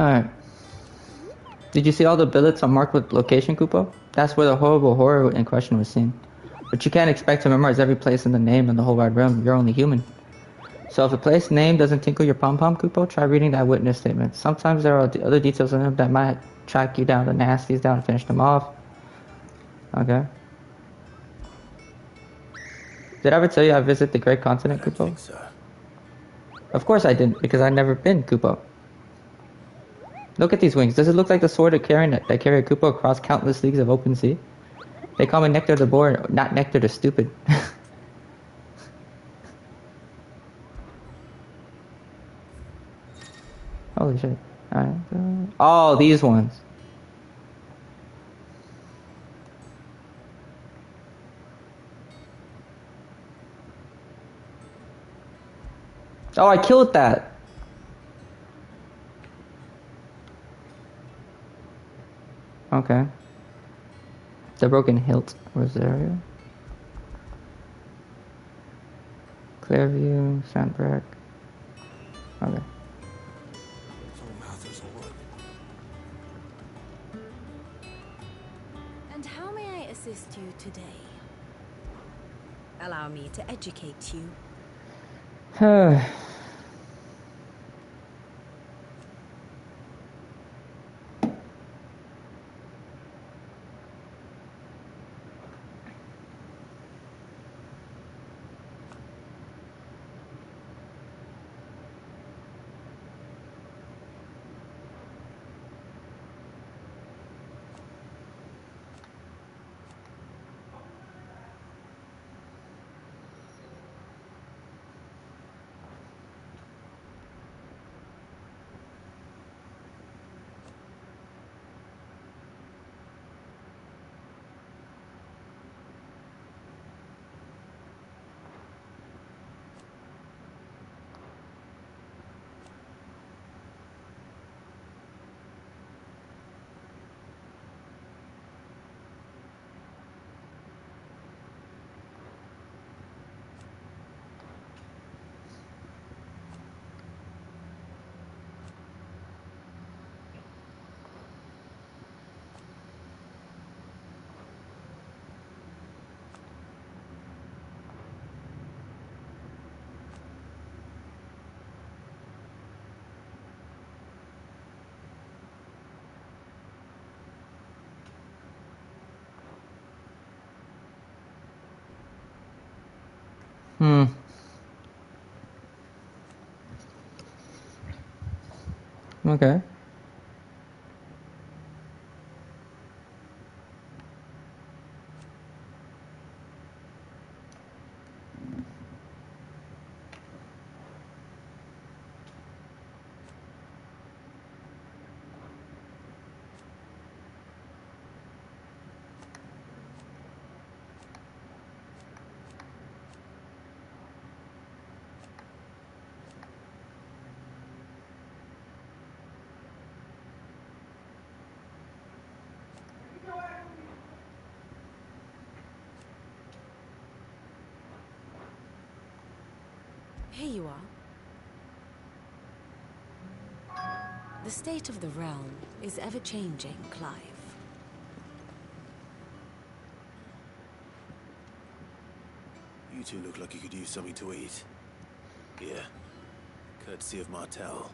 Alright. Did you see all the billets unmarked with location, Kupo? That's where the horrible horror in question was seen. But you can't expect to memorize every place in the name in the whole wide realm. You're only human. So if a place name doesn't tinkle your pom-pom, Kupo, try reading that witness statement. Sometimes there are other details in them that might track you down the nasties down and finish them off. Okay. Did I ever tell you I visit the Great Continent, Kupo? I think so. Of course I didn't, because I've never been, Kupo. Look at these wings. Does it look like the sword that carry a Kupo across countless leagues of open sea? They call me Nectar the Boar, not Nectar the Stupid. Holy shit. Alright. Oh, these ones. Oh, I killed that. Okay. The Broken Hilt, Rosario. Clearview, Sandbreak. Okay. And how may I assist you today? Allow me to educate you. Okay. Here you are. The state of the realm is ever-changing, Clive. You two look like you could use something to eat. Here. Courtesy of Martel.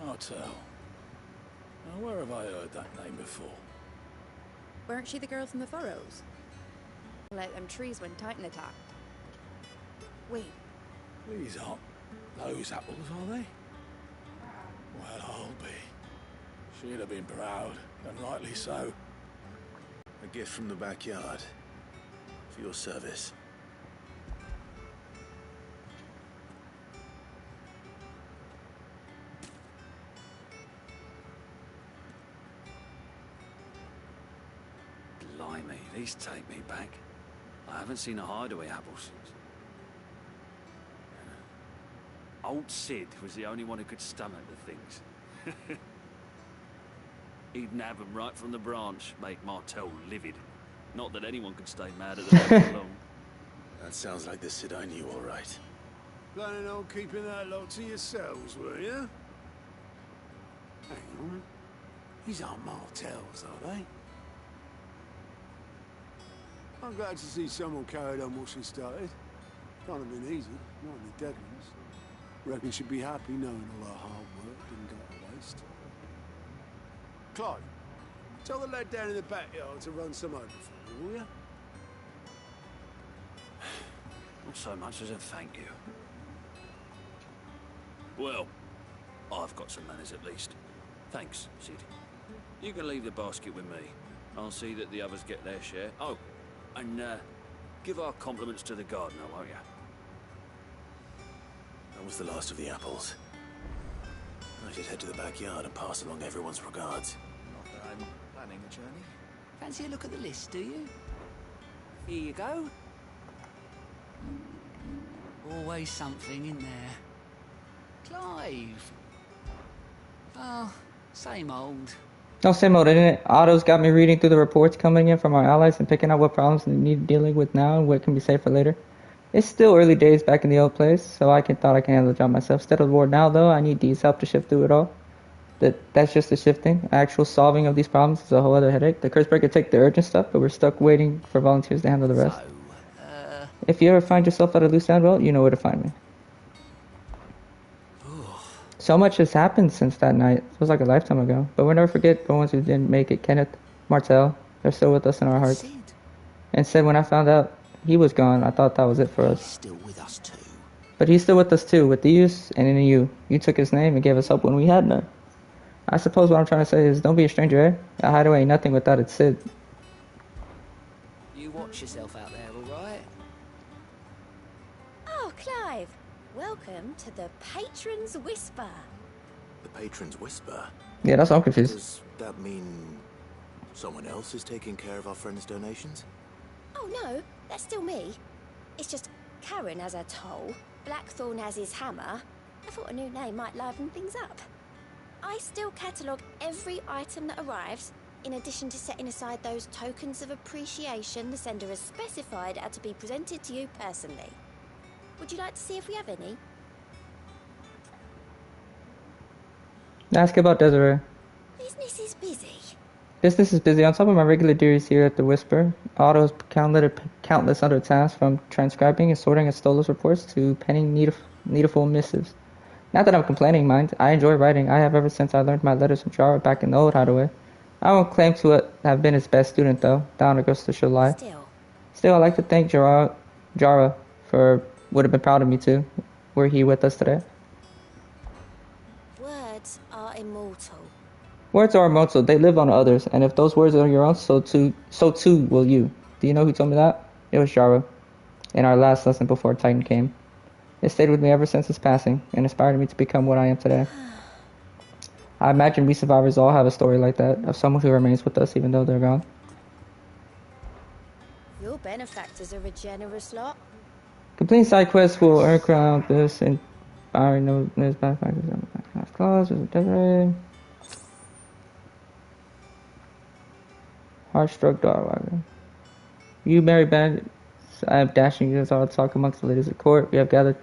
Martel. Now, where have I heard that name before? Weren't she the girl from the furrows? Like them trees when Titan attacked. Wait. These aren't those apples, are they? Well, I'll be. She'd have been proud, and rightly so. A gift from the backyard. For your service. Blimey, these take me back. I haven't seen a hideaway apple since. Old Sid was the only one who could stomach the things. He'd nab them right from the branch, make Martel livid. Not that anyone could stay mad at them for long. That sounds like the Sid I knew, all right. Planning on keeping that lot to yourselves, were you? Hang on. These aren't Martells, are they? I'm glad to see someone carried on what she started. Can't have been easy, not in the dead ones. Reckon she'd be happy knowing all her hard work didn't go to waste. Clive, tell the lad down in the backyard to run some over for me, will you? Not so much as a thank you. Well, I've got some manners at least. Thanks, Sid. You can leave the basket with me. I'll see that the others get their share. Oh, and give our compliments to the gardener, won't you? That was the last of the apples. I should head to the backyard and pass along everyone's regards. Not that I'm planning a journey. Fancy a look at the list, do you? Here you go. Always something in there. Clive. Oh, same old. No, same old, isn't it? Otto's got me reading through the reports coming in from our allies and picking out what problems we need dealing with now and what can be saved for later. It's still early days back in the old place, so thought I can handle the job myself. Instead of the war now, though, I need Dee's help to shift through it all. That's just the shifting. Actual solving of these problems is a whole other headache. The curse breaker take the urgent stuff, but we're stuck waiting for volunteers to handle the rest. If you ever find yourself at a loose end, well, you know where to find me. So much has happened since that night. It was like a lifetime ago. But we'll never forget the ones who didn't make it. Kenneth, Martel, they're still with us in our hearts. And said when I found out he was gone, I thought that was it for us. He's still with us too. But he's still with us too, with the use and in you. You took his name and gave us hope when we had none. I suppose what I'm trying to say is don't be a stranger, eh? A hideaway ain't nothing without its Sid. You watch yourself out there, all right? Oh, Clive. Welcome to the Patron's Whisper. The Patron's Whisper? Yeah, that's all I'm confused. Does that mean someone else is taking care of our friends' donations? Oh no, that's still me. It's just Karen has her toll, Blackthorn has his hammer. I thought a new name might liven things up. I still catalogue every item that arrives, in addition to setting aside those tokens of appreciation the sender has specified are to be presented to you personally. Would you like to see if we have any? Ask about Desiree. Business is busy. Business is busy. On top of my regular duties here at the Whisper, Otto's countless other tasks, from transcribing and sorting Estola's reports to penning needful missives. Not that I'm complaining, mind. I enjoy writing. I have ever since I learned my letters from Jara back in the old hideaway. I won't claim to have been his best student, though. Down Augusta should lie. Still, I like to thank Jara for would have been proud of me too, were he with us today. Words are immortal. Words are immortal. They live on others, and if those words are your own, so too will you. Do you know who told me that? It was Jara, in our last lesson before Titan came. It stayed with me ever since his passing, and inspired me to become what I am today. I imagine we survivors all have a story like that, of someone who remains with us even though they're gone. Your benefactors are a generous lot. Completing side quests will earn crown this and firing no benefactors on the class clause with Desiree. Heartstruck Darwager. You married bandits. I am dashing you all talk amongst the ladies of court. We have gathered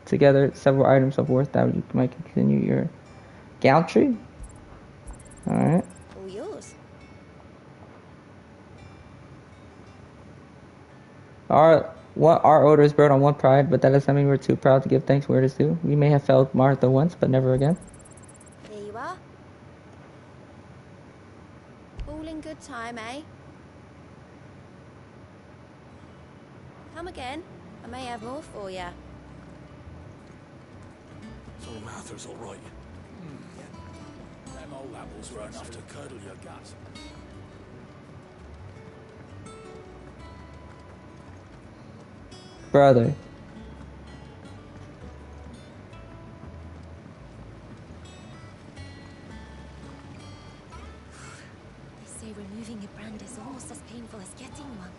together several items of worth that you might continue your gallantry. Alright. All yours. Our order is built on one pride, but that doesn't mean we're too proud to give thanks where it is due. We may have failed Martha once, but never again. Here you are. All in good time, eh? Come again. I may have more for you. So Martha's all right. Them old apples were enough to curdle your guts. Brother. They say removing a brand is almost as painful as getting one.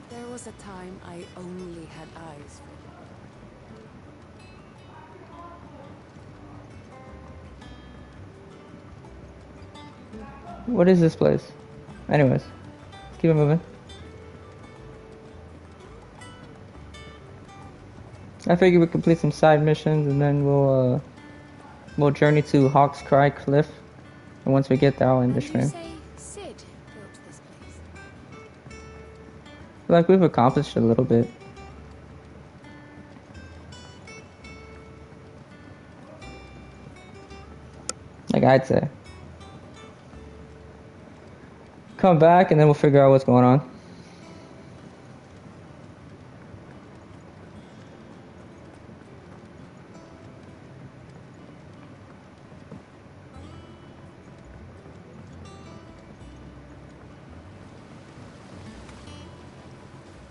There was a time I only had eyes for What is this place? Anyways, keep it moving. I figure we complete some side missions and then we'll journey to Hawk's Cry Cliff. And once we get there, I'll end the Did you stream. say Sid built this place? Like we've accomplished a little bit. Like I'd say. Come back and then we'll figure out what's going on.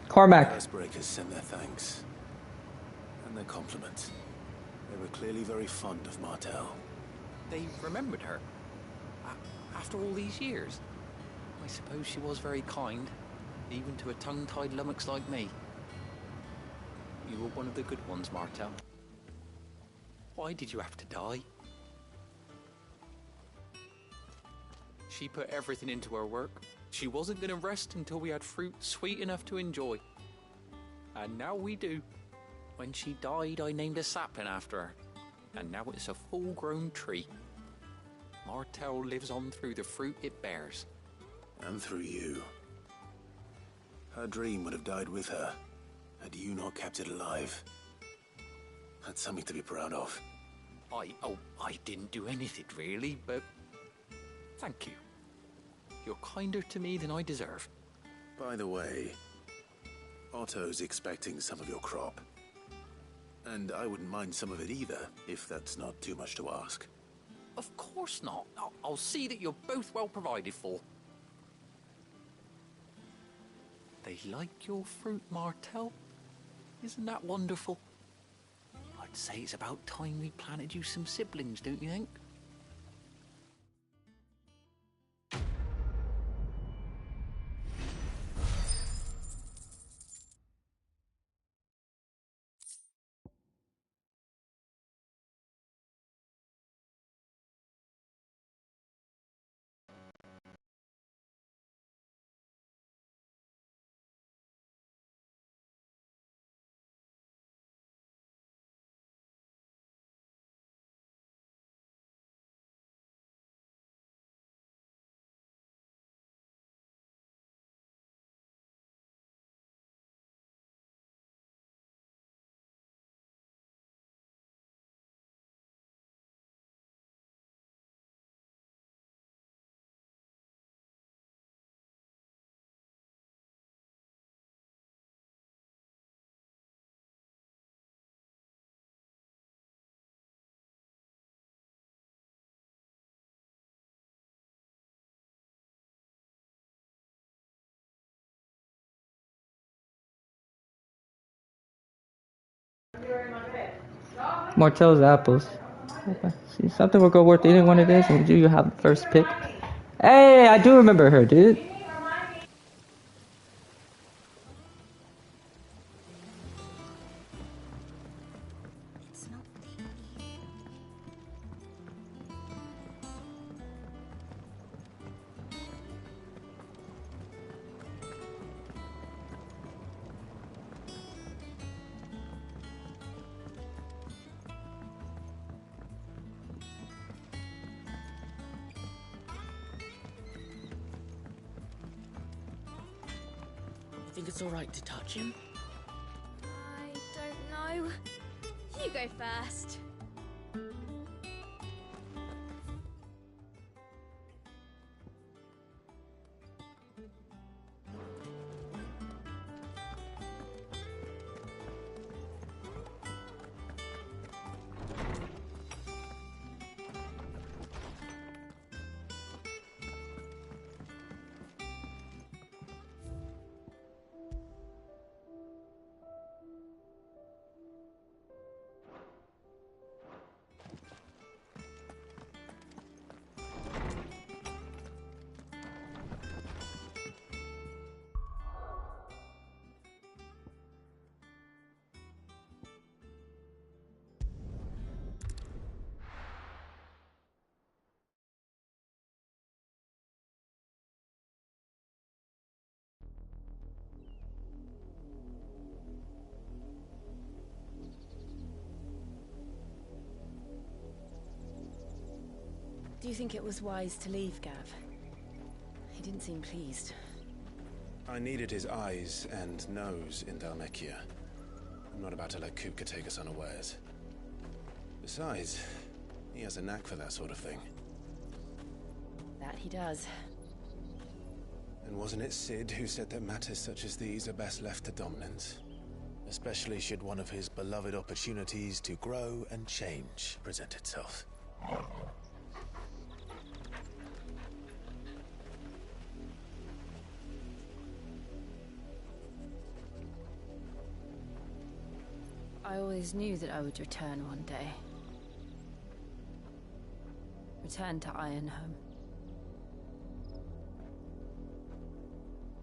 Carmack. Firstbreakers sent their thanks. And their compliments. They were clearly very fond of Martel. They remembered her. After all these years. I suppose she was very kind, even to a tongue-tied lummox like me. You were one of the good ones, Martel. Why did you have to die? She put everything into her work. She wasn't going to rest until we had fruit sweet enough to enjoy. And now we do. When she died, I named a sapling after her. And now it's a full-grown tree. Martel lives on through the fruit it bears. And through you. Her dream would have died with her, had you not kept it alive. That's something to be proud of. I didn't do anything really, but thank you. You're kinder to me than I deserve. By the way, Otto's expecting some of your crop. And I wouldn't mind some of it either, if that's not too much to ask. Of course not. I'll see that you're both well provided for. They like your fruit, Martel. Isn't that wonderful? I'd say it's about time we planted you some siblings, don't you think? Martell's apples. Okay. See, something will go worth eating one of these, and do you have the first pick? Hey, I do remember her, dude. You think it's alright to touch him? I don't know. You go first. Do you think it was wise to leave, Gav? He didn't seem pleased. I needed his eyes and nose in Dhalmekia. I'm not about to let Kupka take us unawares. Besides, he has a knack for that sort of thing. That he does. And wasn't it Sid who said that matters such as these are best left to dominance? Especially should one of his beloved opportunities to grow and change present itself. I always knew that I would return one day. Return to Ironhome.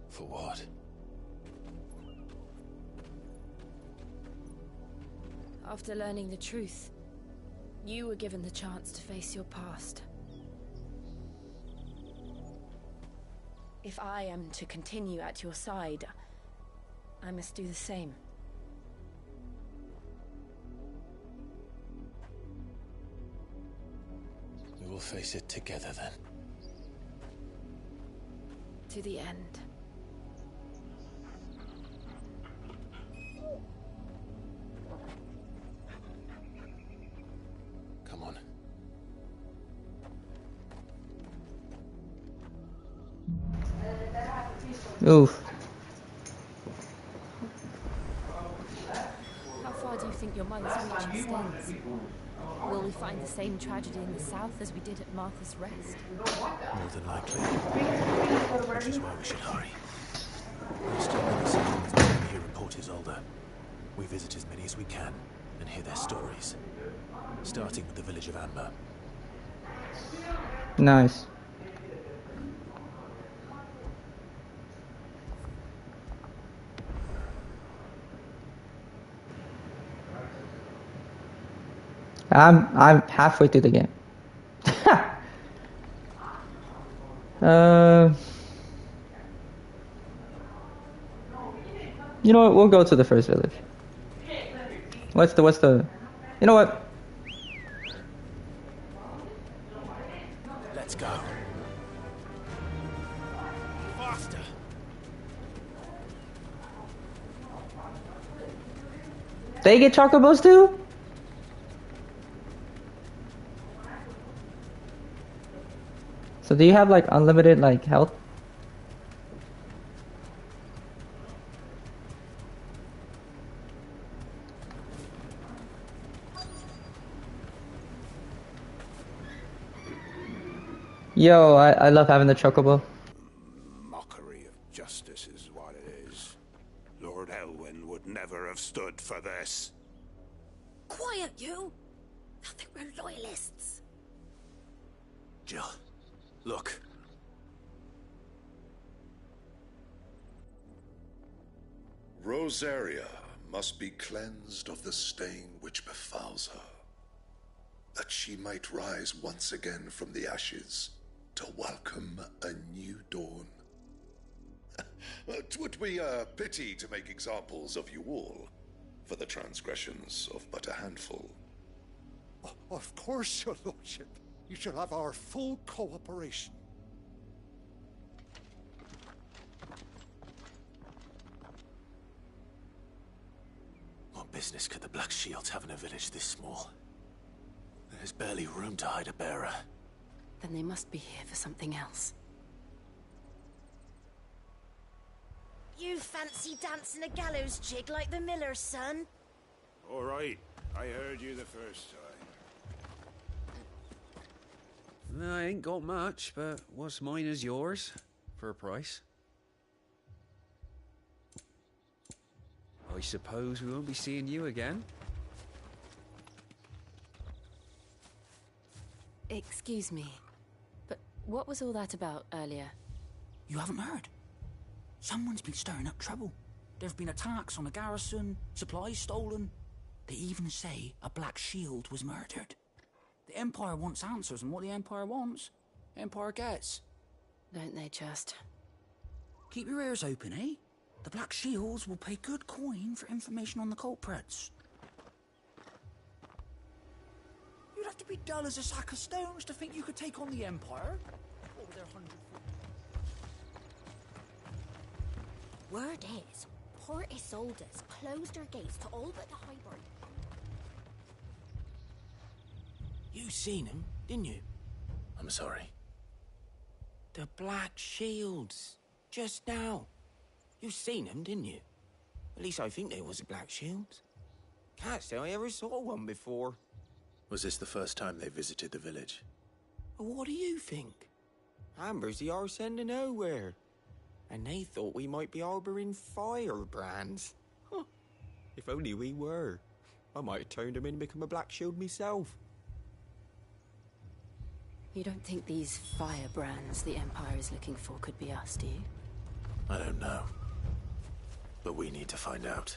For what? After learning the truth, you were given the chance to face your past. If I am to continue at your side, I must do the same. We will face it together then. To the end. Come on. Oof. How far do you think your mother's reach extends? Will we find the same tragedy in the south as we did at Martha's Rest? More than likely. Which is why we should hurry. There's still many settlements between here and Port Isolde. We visit as many as we can and hear their stories. Starting with the village of Amber. Nice. I'm halfway through the game. You know what? We'll go to the first village. What's the? You know what? Let's go. Faster. They get chocobos too? So do you have like unlimited like health? Yo, I love having the chocobo. Mockery of justice is what it is. Lord Elwyn would never have stood for this. Quiet, you! I think we're loyalists. Jill, look. Rosaria must be cleansed of the stain which befouls her, that she might rise once again from the ashes to welcome a new dawn. 'Twould be a pity to make examples of you all, for the transgressions of but a handful. Of course, your lordship. You shall have our full cooperation. What business could the Black Shields have in a village this small? There's barely room to hide a bearer. Then they must be here for something else. You fancy dancing a gallows jig like the miller's son? All right, I heard you the first time. I ain't got much, but what's mine is yours, for a price. I suppose we won't be seeing you again? Excuse me, but what was all that about earlier? You haven't heard? Someone's been stirring up trouble. There have been attacks on the garrison, supplies stolen. They even say a Black Shield was murdered. The Empire wants answers, and what the Empire wants, Empire gets. Don't they just? Keep your ears open, eh? The Black Shields will pay good coin for information on the culprits. You're the to be dull as a sack of stones to think you could take on the Empire? What were their 100 Word is, Port Isolde's closed her gates to all but the hybrid. You seen him, didn't you? I'm sorry. The Black Shields. Just now. You seen them, didn't you? At least I think they was the Black Shields. Can't say I ever saw one before. Was this the first time they visited the village? What do you think? Amber's the arse end of nowhere. And they thought we might be harbouring firebrands. Huh. If only we were. I might have turned them in and become a Black Shield myself. You don't think these firebrands the Empire is looking for could be us, do you? I don't know. But we need to find out.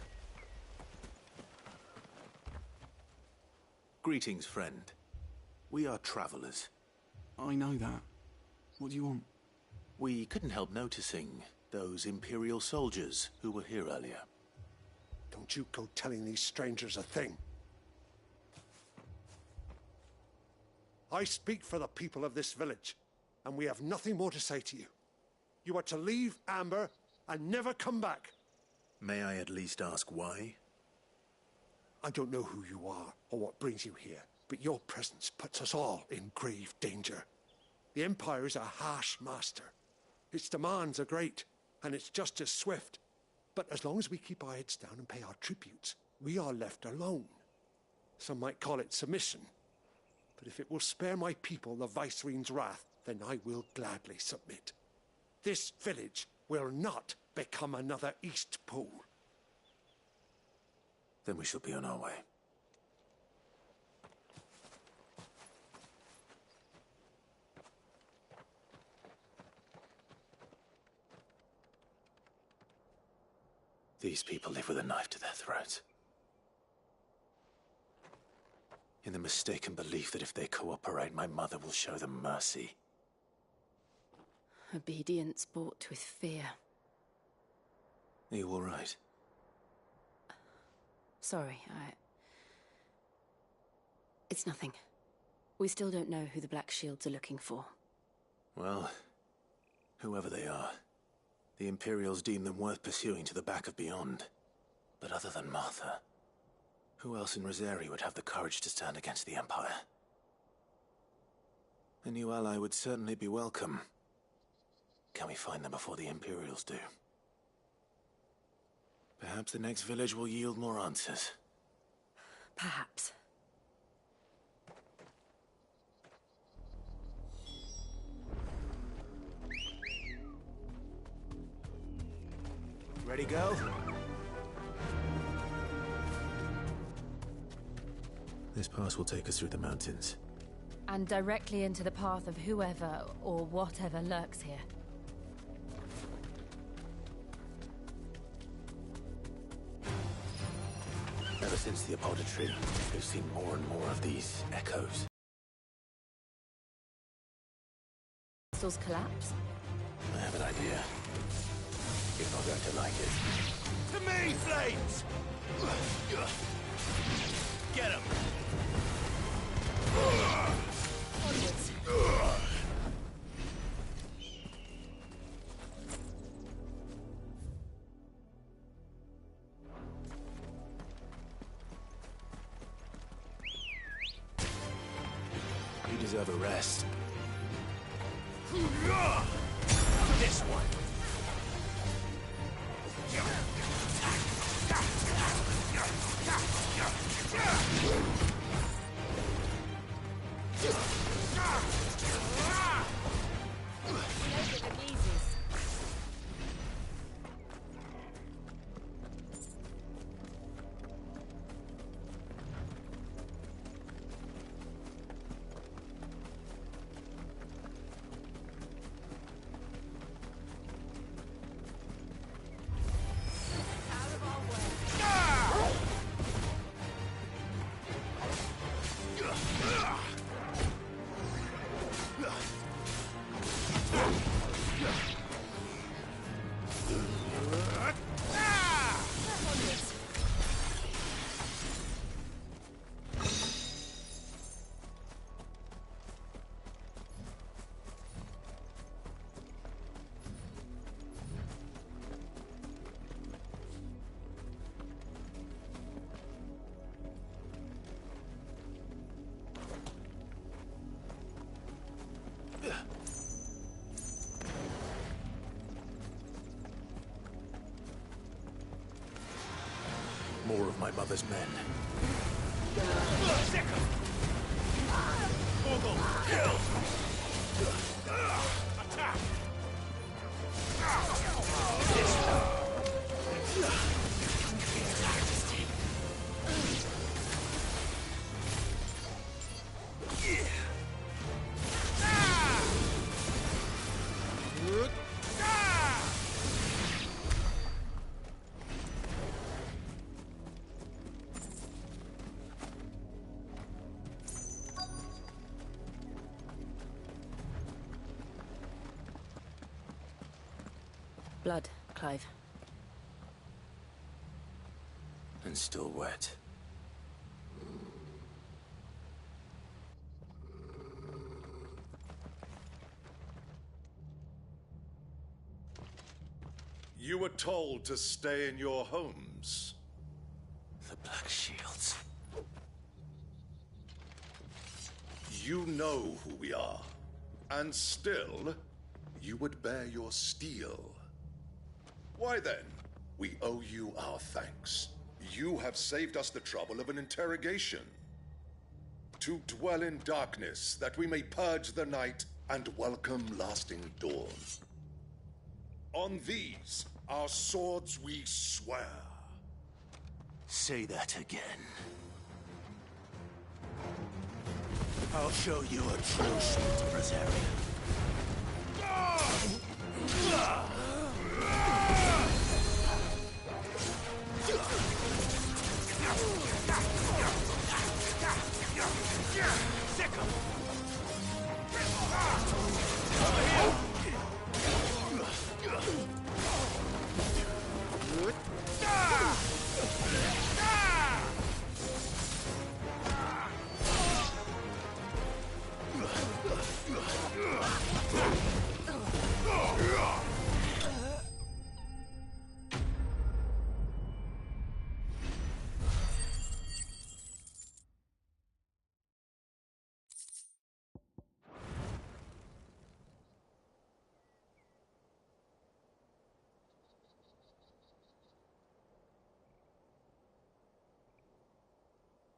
Greetings, friend. We are travelers. I know that. What do you want? We couldn't help noticing those Imperial soldiers who were here earlier. Don't you go telling these strangers a thing. I speak for the people of this village, and we have nothing more to say to you. You are to leave Amber and never come back. May I at least ask why? I don't know who you are or what brings you here, but your presence puts us all in grave danger. The Empire is a harsh master. Its demands are great, and its justice swift. But as long as we keep our heads down and pay our tributes, we are left alone. Some might call it submission. But if it will spare my people the Viceroy's wrath, then I will gladly submit. This village will not become another East Pool. Then we shall be on our way. These people live with a knife to their throats. In the mistaken belief that if they cooperate, my mother will show them mercy. Obedience bought with fear. Are you all right? Sorry, It's nothing. We still don't know who the Black Shields are looking for. Well, whoever they are, the Imperials deem them worth pursuing to the back of beyond. But other than Martha, who else in Rosari would have the courage to stand against the Empire? A new ally would certainly be welcome. Can we find them before the Imperials do? Perhaps the next village will yield more answers. Perhaps. Ready, go? This pass will take us through the mountains. And directly into the path of whoever or whatever lurks here. Ever since the Apothecary, we've seen more and more of these echoes. Crystals collapse? I have an idea. You're not going to like it. To me, Flames! Get him! Onwards. You deserve a rest. This one! more of my mother's men. Attack! Blood, Clive. And still wet. You were told to stay in your homes. The Black Shields. You know who we are. And still, you would bear your steel. Why then, we owe you our thanks. You have saved us the trouble of an interrogation. To dwell in darkness, that we may purge the night and welcome lasting dawn. On these, our swords we swear. Say that again. I'll show you a true sweet Brazaria.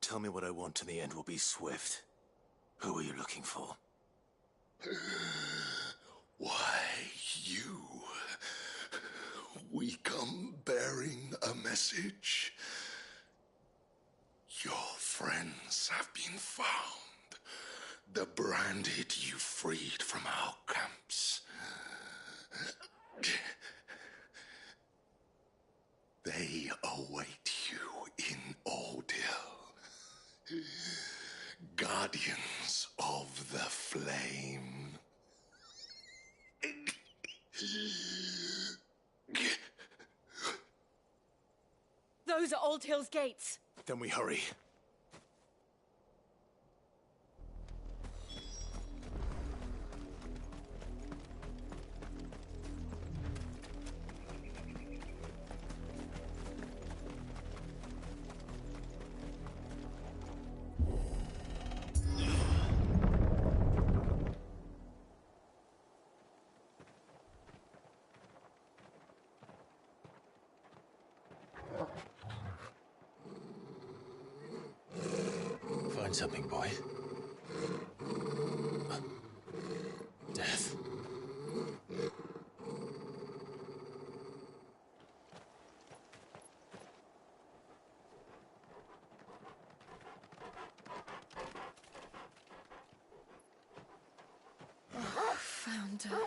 Tell me what I want and the end will be swift. Who are you looking for? Why, you. We come bearing a message. Your friends have been found. The branded you freed from our camps. They await you in Ordeal. Guardians of the Flame. Those are Old Hill's gates. Then we hurry. Find something, boy. Death. Found her.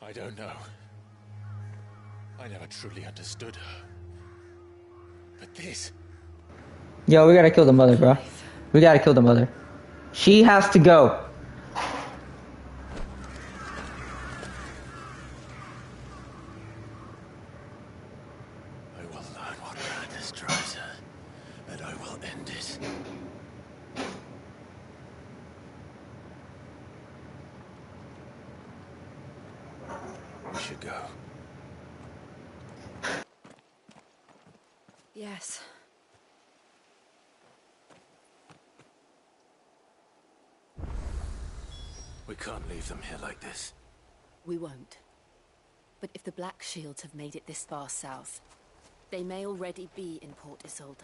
I don't know. I never truly understood her. But this... Yo, we gotta kill the mother, bro. We gotta kill the mother. She has to go. I will learn what madness drives her, and I will end it. We should go. Yes. We can't leave them here like this. We won't. But if the Black Shields have made it this far south, they may already be in Port Isolde.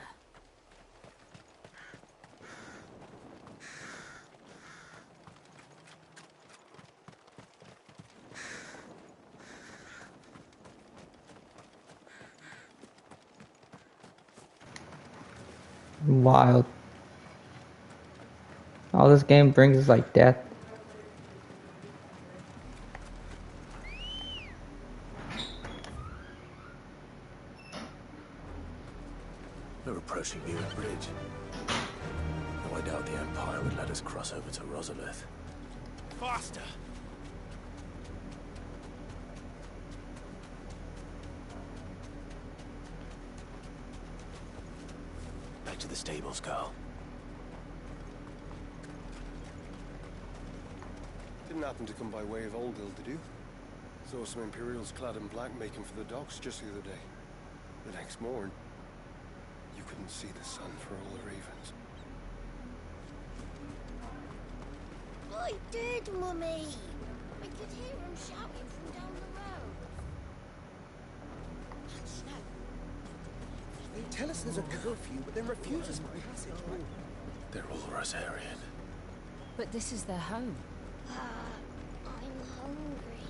Wild. All this game brings is like death. We're approaching Newark Bridge. Though I doubt the Empire would let us cross over to Rosalith. Faster! Back to the stables, Carl. Didn't happen to come by way of Oldhill, did you? Saw some Imperials clad in black making for the docks just the other day. The next morn, you couldn't see the sun for all the ravens. I did, Mummy. I could hear him shouting from down the road. Snow. They tell us there's a curfew, but then refuse us passage. They're all Rosarian. But this is their home. I'm hungry.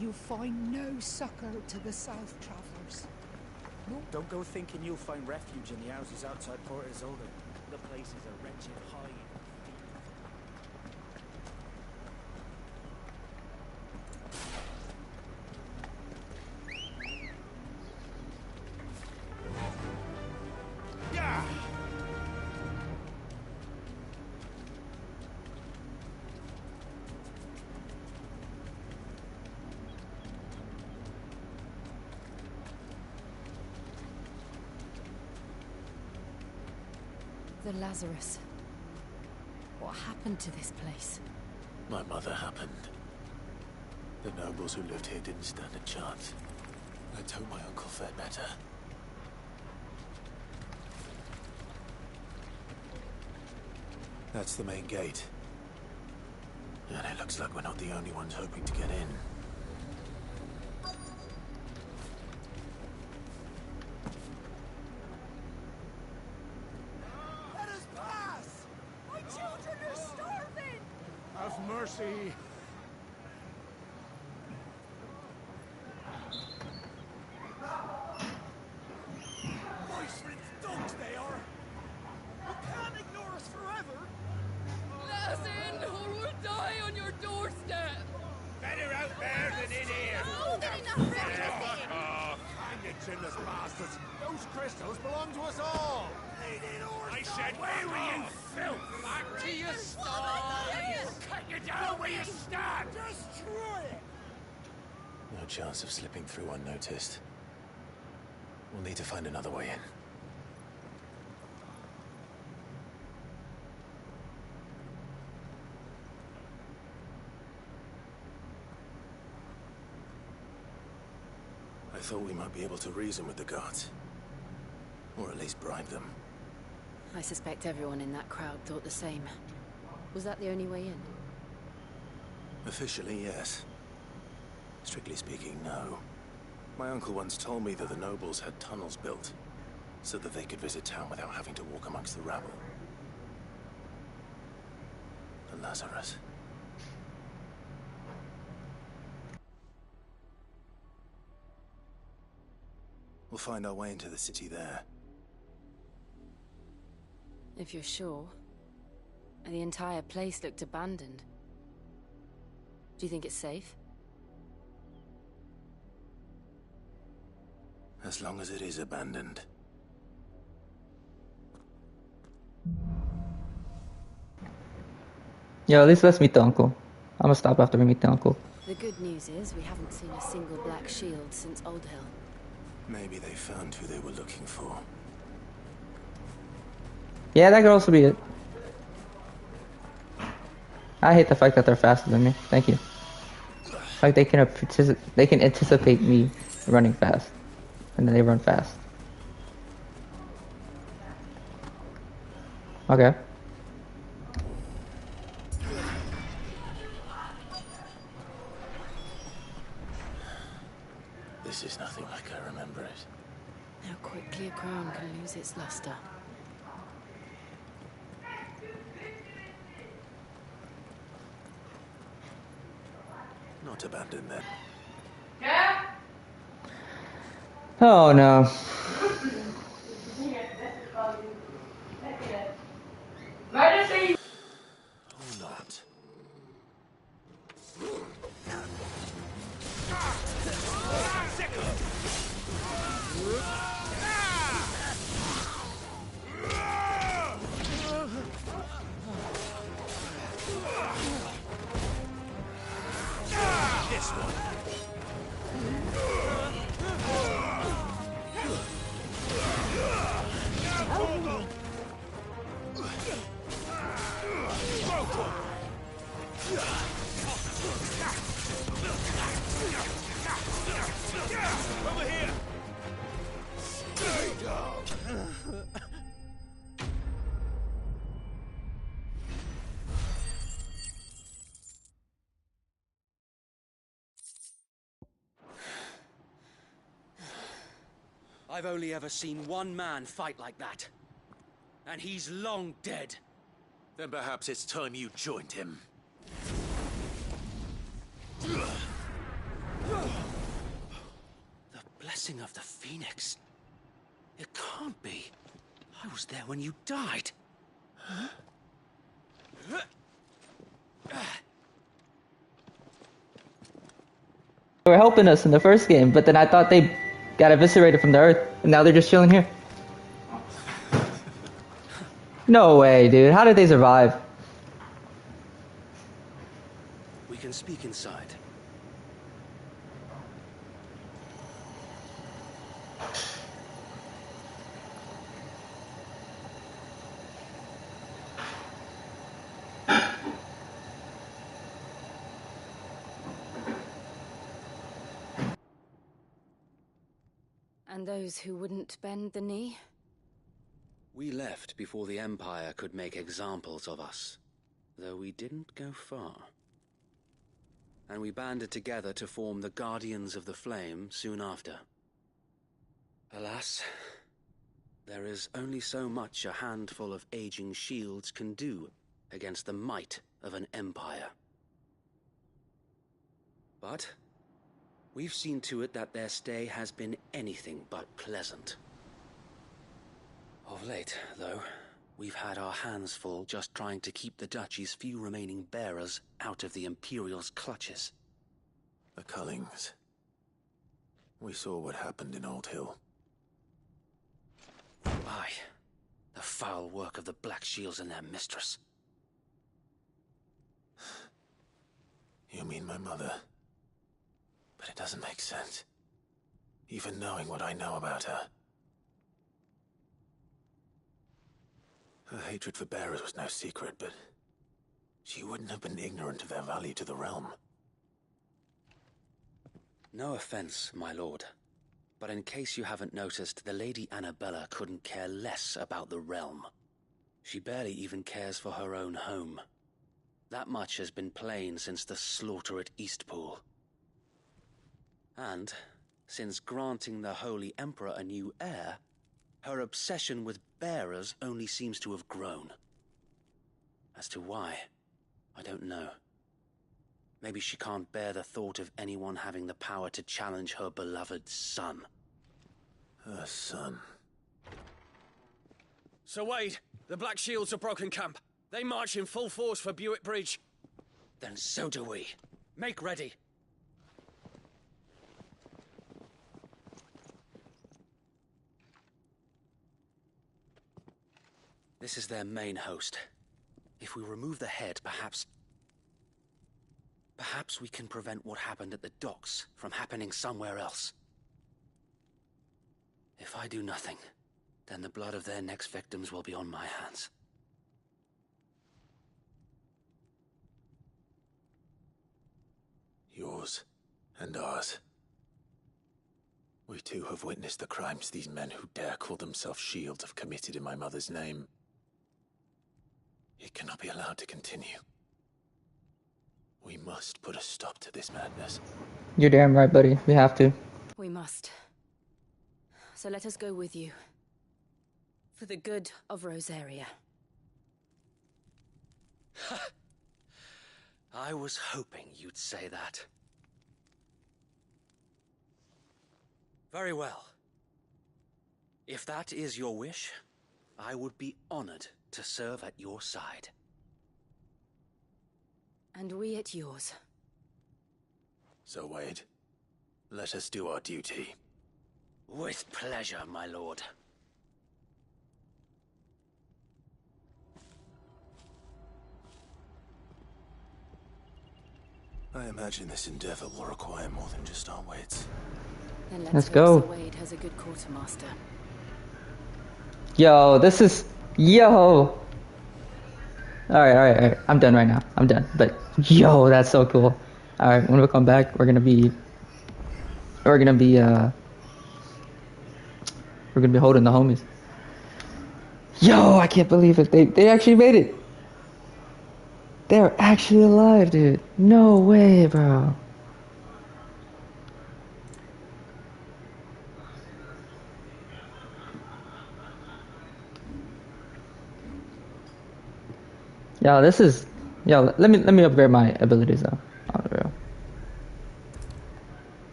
You find no succor to the South Travellers. No. Don't go thinking you'll find refuge in the houses outside Port Isolde. The place is a wretched hide. The Lazarus. What happened to this place? My mother happened. The nobles who lived here didn't stand a chance. Let's hope my uncle fared better. That's the main gate. And it looks like we're not the only ones hoping to get in. Let us pass! My children are starving! Have mercy. Voice-ripped dogs they are! You can't ignore us forever! Let us in, or we'll die on your doorstep! Better out there than in here! Hang it, chinless bastards. Those crystals belong to us all. I said, where were you, filth? Back to your stalls! Cut you down where you stand! Destroy it! No chance of slipping through unnoticed. We'll need to find another way in. I thought we might be able to reason with the guards. Or at least bribe them. I suspect everyone in that crowd thought the same. Was that the only way in? Officially, yes. Strictly speaking, no. My uncle once told me that the nobles had tunnels built, so that they could visit town without having to walk amongst the rabble. The Lazarus. We'll find our way into the city there. If you're sure. The entire place looked abandoned. Do you think it's safe? As long as it is abandoned. Yo, at least let's meet the uncle. I'm gonna stop after we meet the uncle. The good news is we haven't seen a single black shield since Old Hill. Maybe they found who they were looking for. Yeah, that could also be it. I hate the fact that they're faster than me. Thank you. Like they can anticipate me running fast, and then they run fast. Okay. This is nothing like I remember it. How quickly a crown can lose its luster. Not abandoned then. Oh no. Or not. This one. Over here. Stay down. I've only ever seen one man fight like that. And he's long dead. Then perhaps it's time you joined him. The blessing of the Phoenix. It can't be. I was there when you died. They were helping us in the first game, but then I thought they got eviscerated from the earth, and now they're just chilling here. No way, dude. How did they survive? We can speak inside. And those who wouldn't bend the knee? We left before the Empire could make examples of us, though we didn't go far. And we banded together to form the Guardians of the Flame soon after. Alas, there is only so much a handful of aging shields can do against the might of an empire. But we've seen to it that their stay has been anything but pleasant. Of late, though, we've had our hands full just trying to keep the Duchy's few remaining bearers out of the Imperial's clutches. The Cullings. We saw what happened in Old Hill. Aye. The foul work of the Black Shields and their mistress. You mean my mother? But it doesn't make sense. Even knowing what I know about her. Her hatred for bearers was no secret, but she wouldn't have been ignorant of their value to the realm. No offense, my lord. But in case you haven't noticed, the Lady Annabella couldn't care less about the realm. She barely even cares for her own home. That much has been plain since the slaughter at Eastpool. And, since granting the Holy Emperor a new heir, her obsession with bearers only seems to have grown. As to why, I don't know. Maybe she can't bear the thought of anyone having the power to challenge her beloved son. Her son. Sir Wade, the Black Shields have broken camp. They march in full force for Buick Bridge. Then so do we. Make ready. This is their main host. If we remove the head, perhaps we can prevent what happened at the docks from happening somewhere else. If I do nothing, then the blood of their next victims will be on my hands. Yours. And ours. We too have witnessed the crimes these men who dare call themselves shields have committed in my mother's name. It cannot be allowed to continue. We must put a stop to this madness. You're damn right, buddy. We have to. We must. So let us go with you. For the good of Rosaria. I was hoping you'd say that. Very well. If that is your wish, I would be honored to serve at your side. And we at yours. So, Wade, let us do our duty. With pleasure, my lord. I imagine this endeavor will require more than just our wits. Then Let's hope go. Sir Wade has a good quartermaster. Yo, this is... Yo! Alright. I'm done right now. I'm done. But, yo, that's so cool. Alright, when we come back, we're gonna be holding the homies. Yo, I can't believe it. They actually made it. They're actually alive, dude. No way, bro. Yo, this is... Yo, let me upgrade my abilities, though. On the real.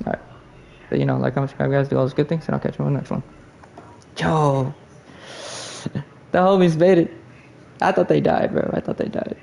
Alright. But, you know, like, comment, subscribe, guys. Do all those good things, and I'll catch you on the next one. Yo! The homies made it. I thought they died, bro. I thought they died.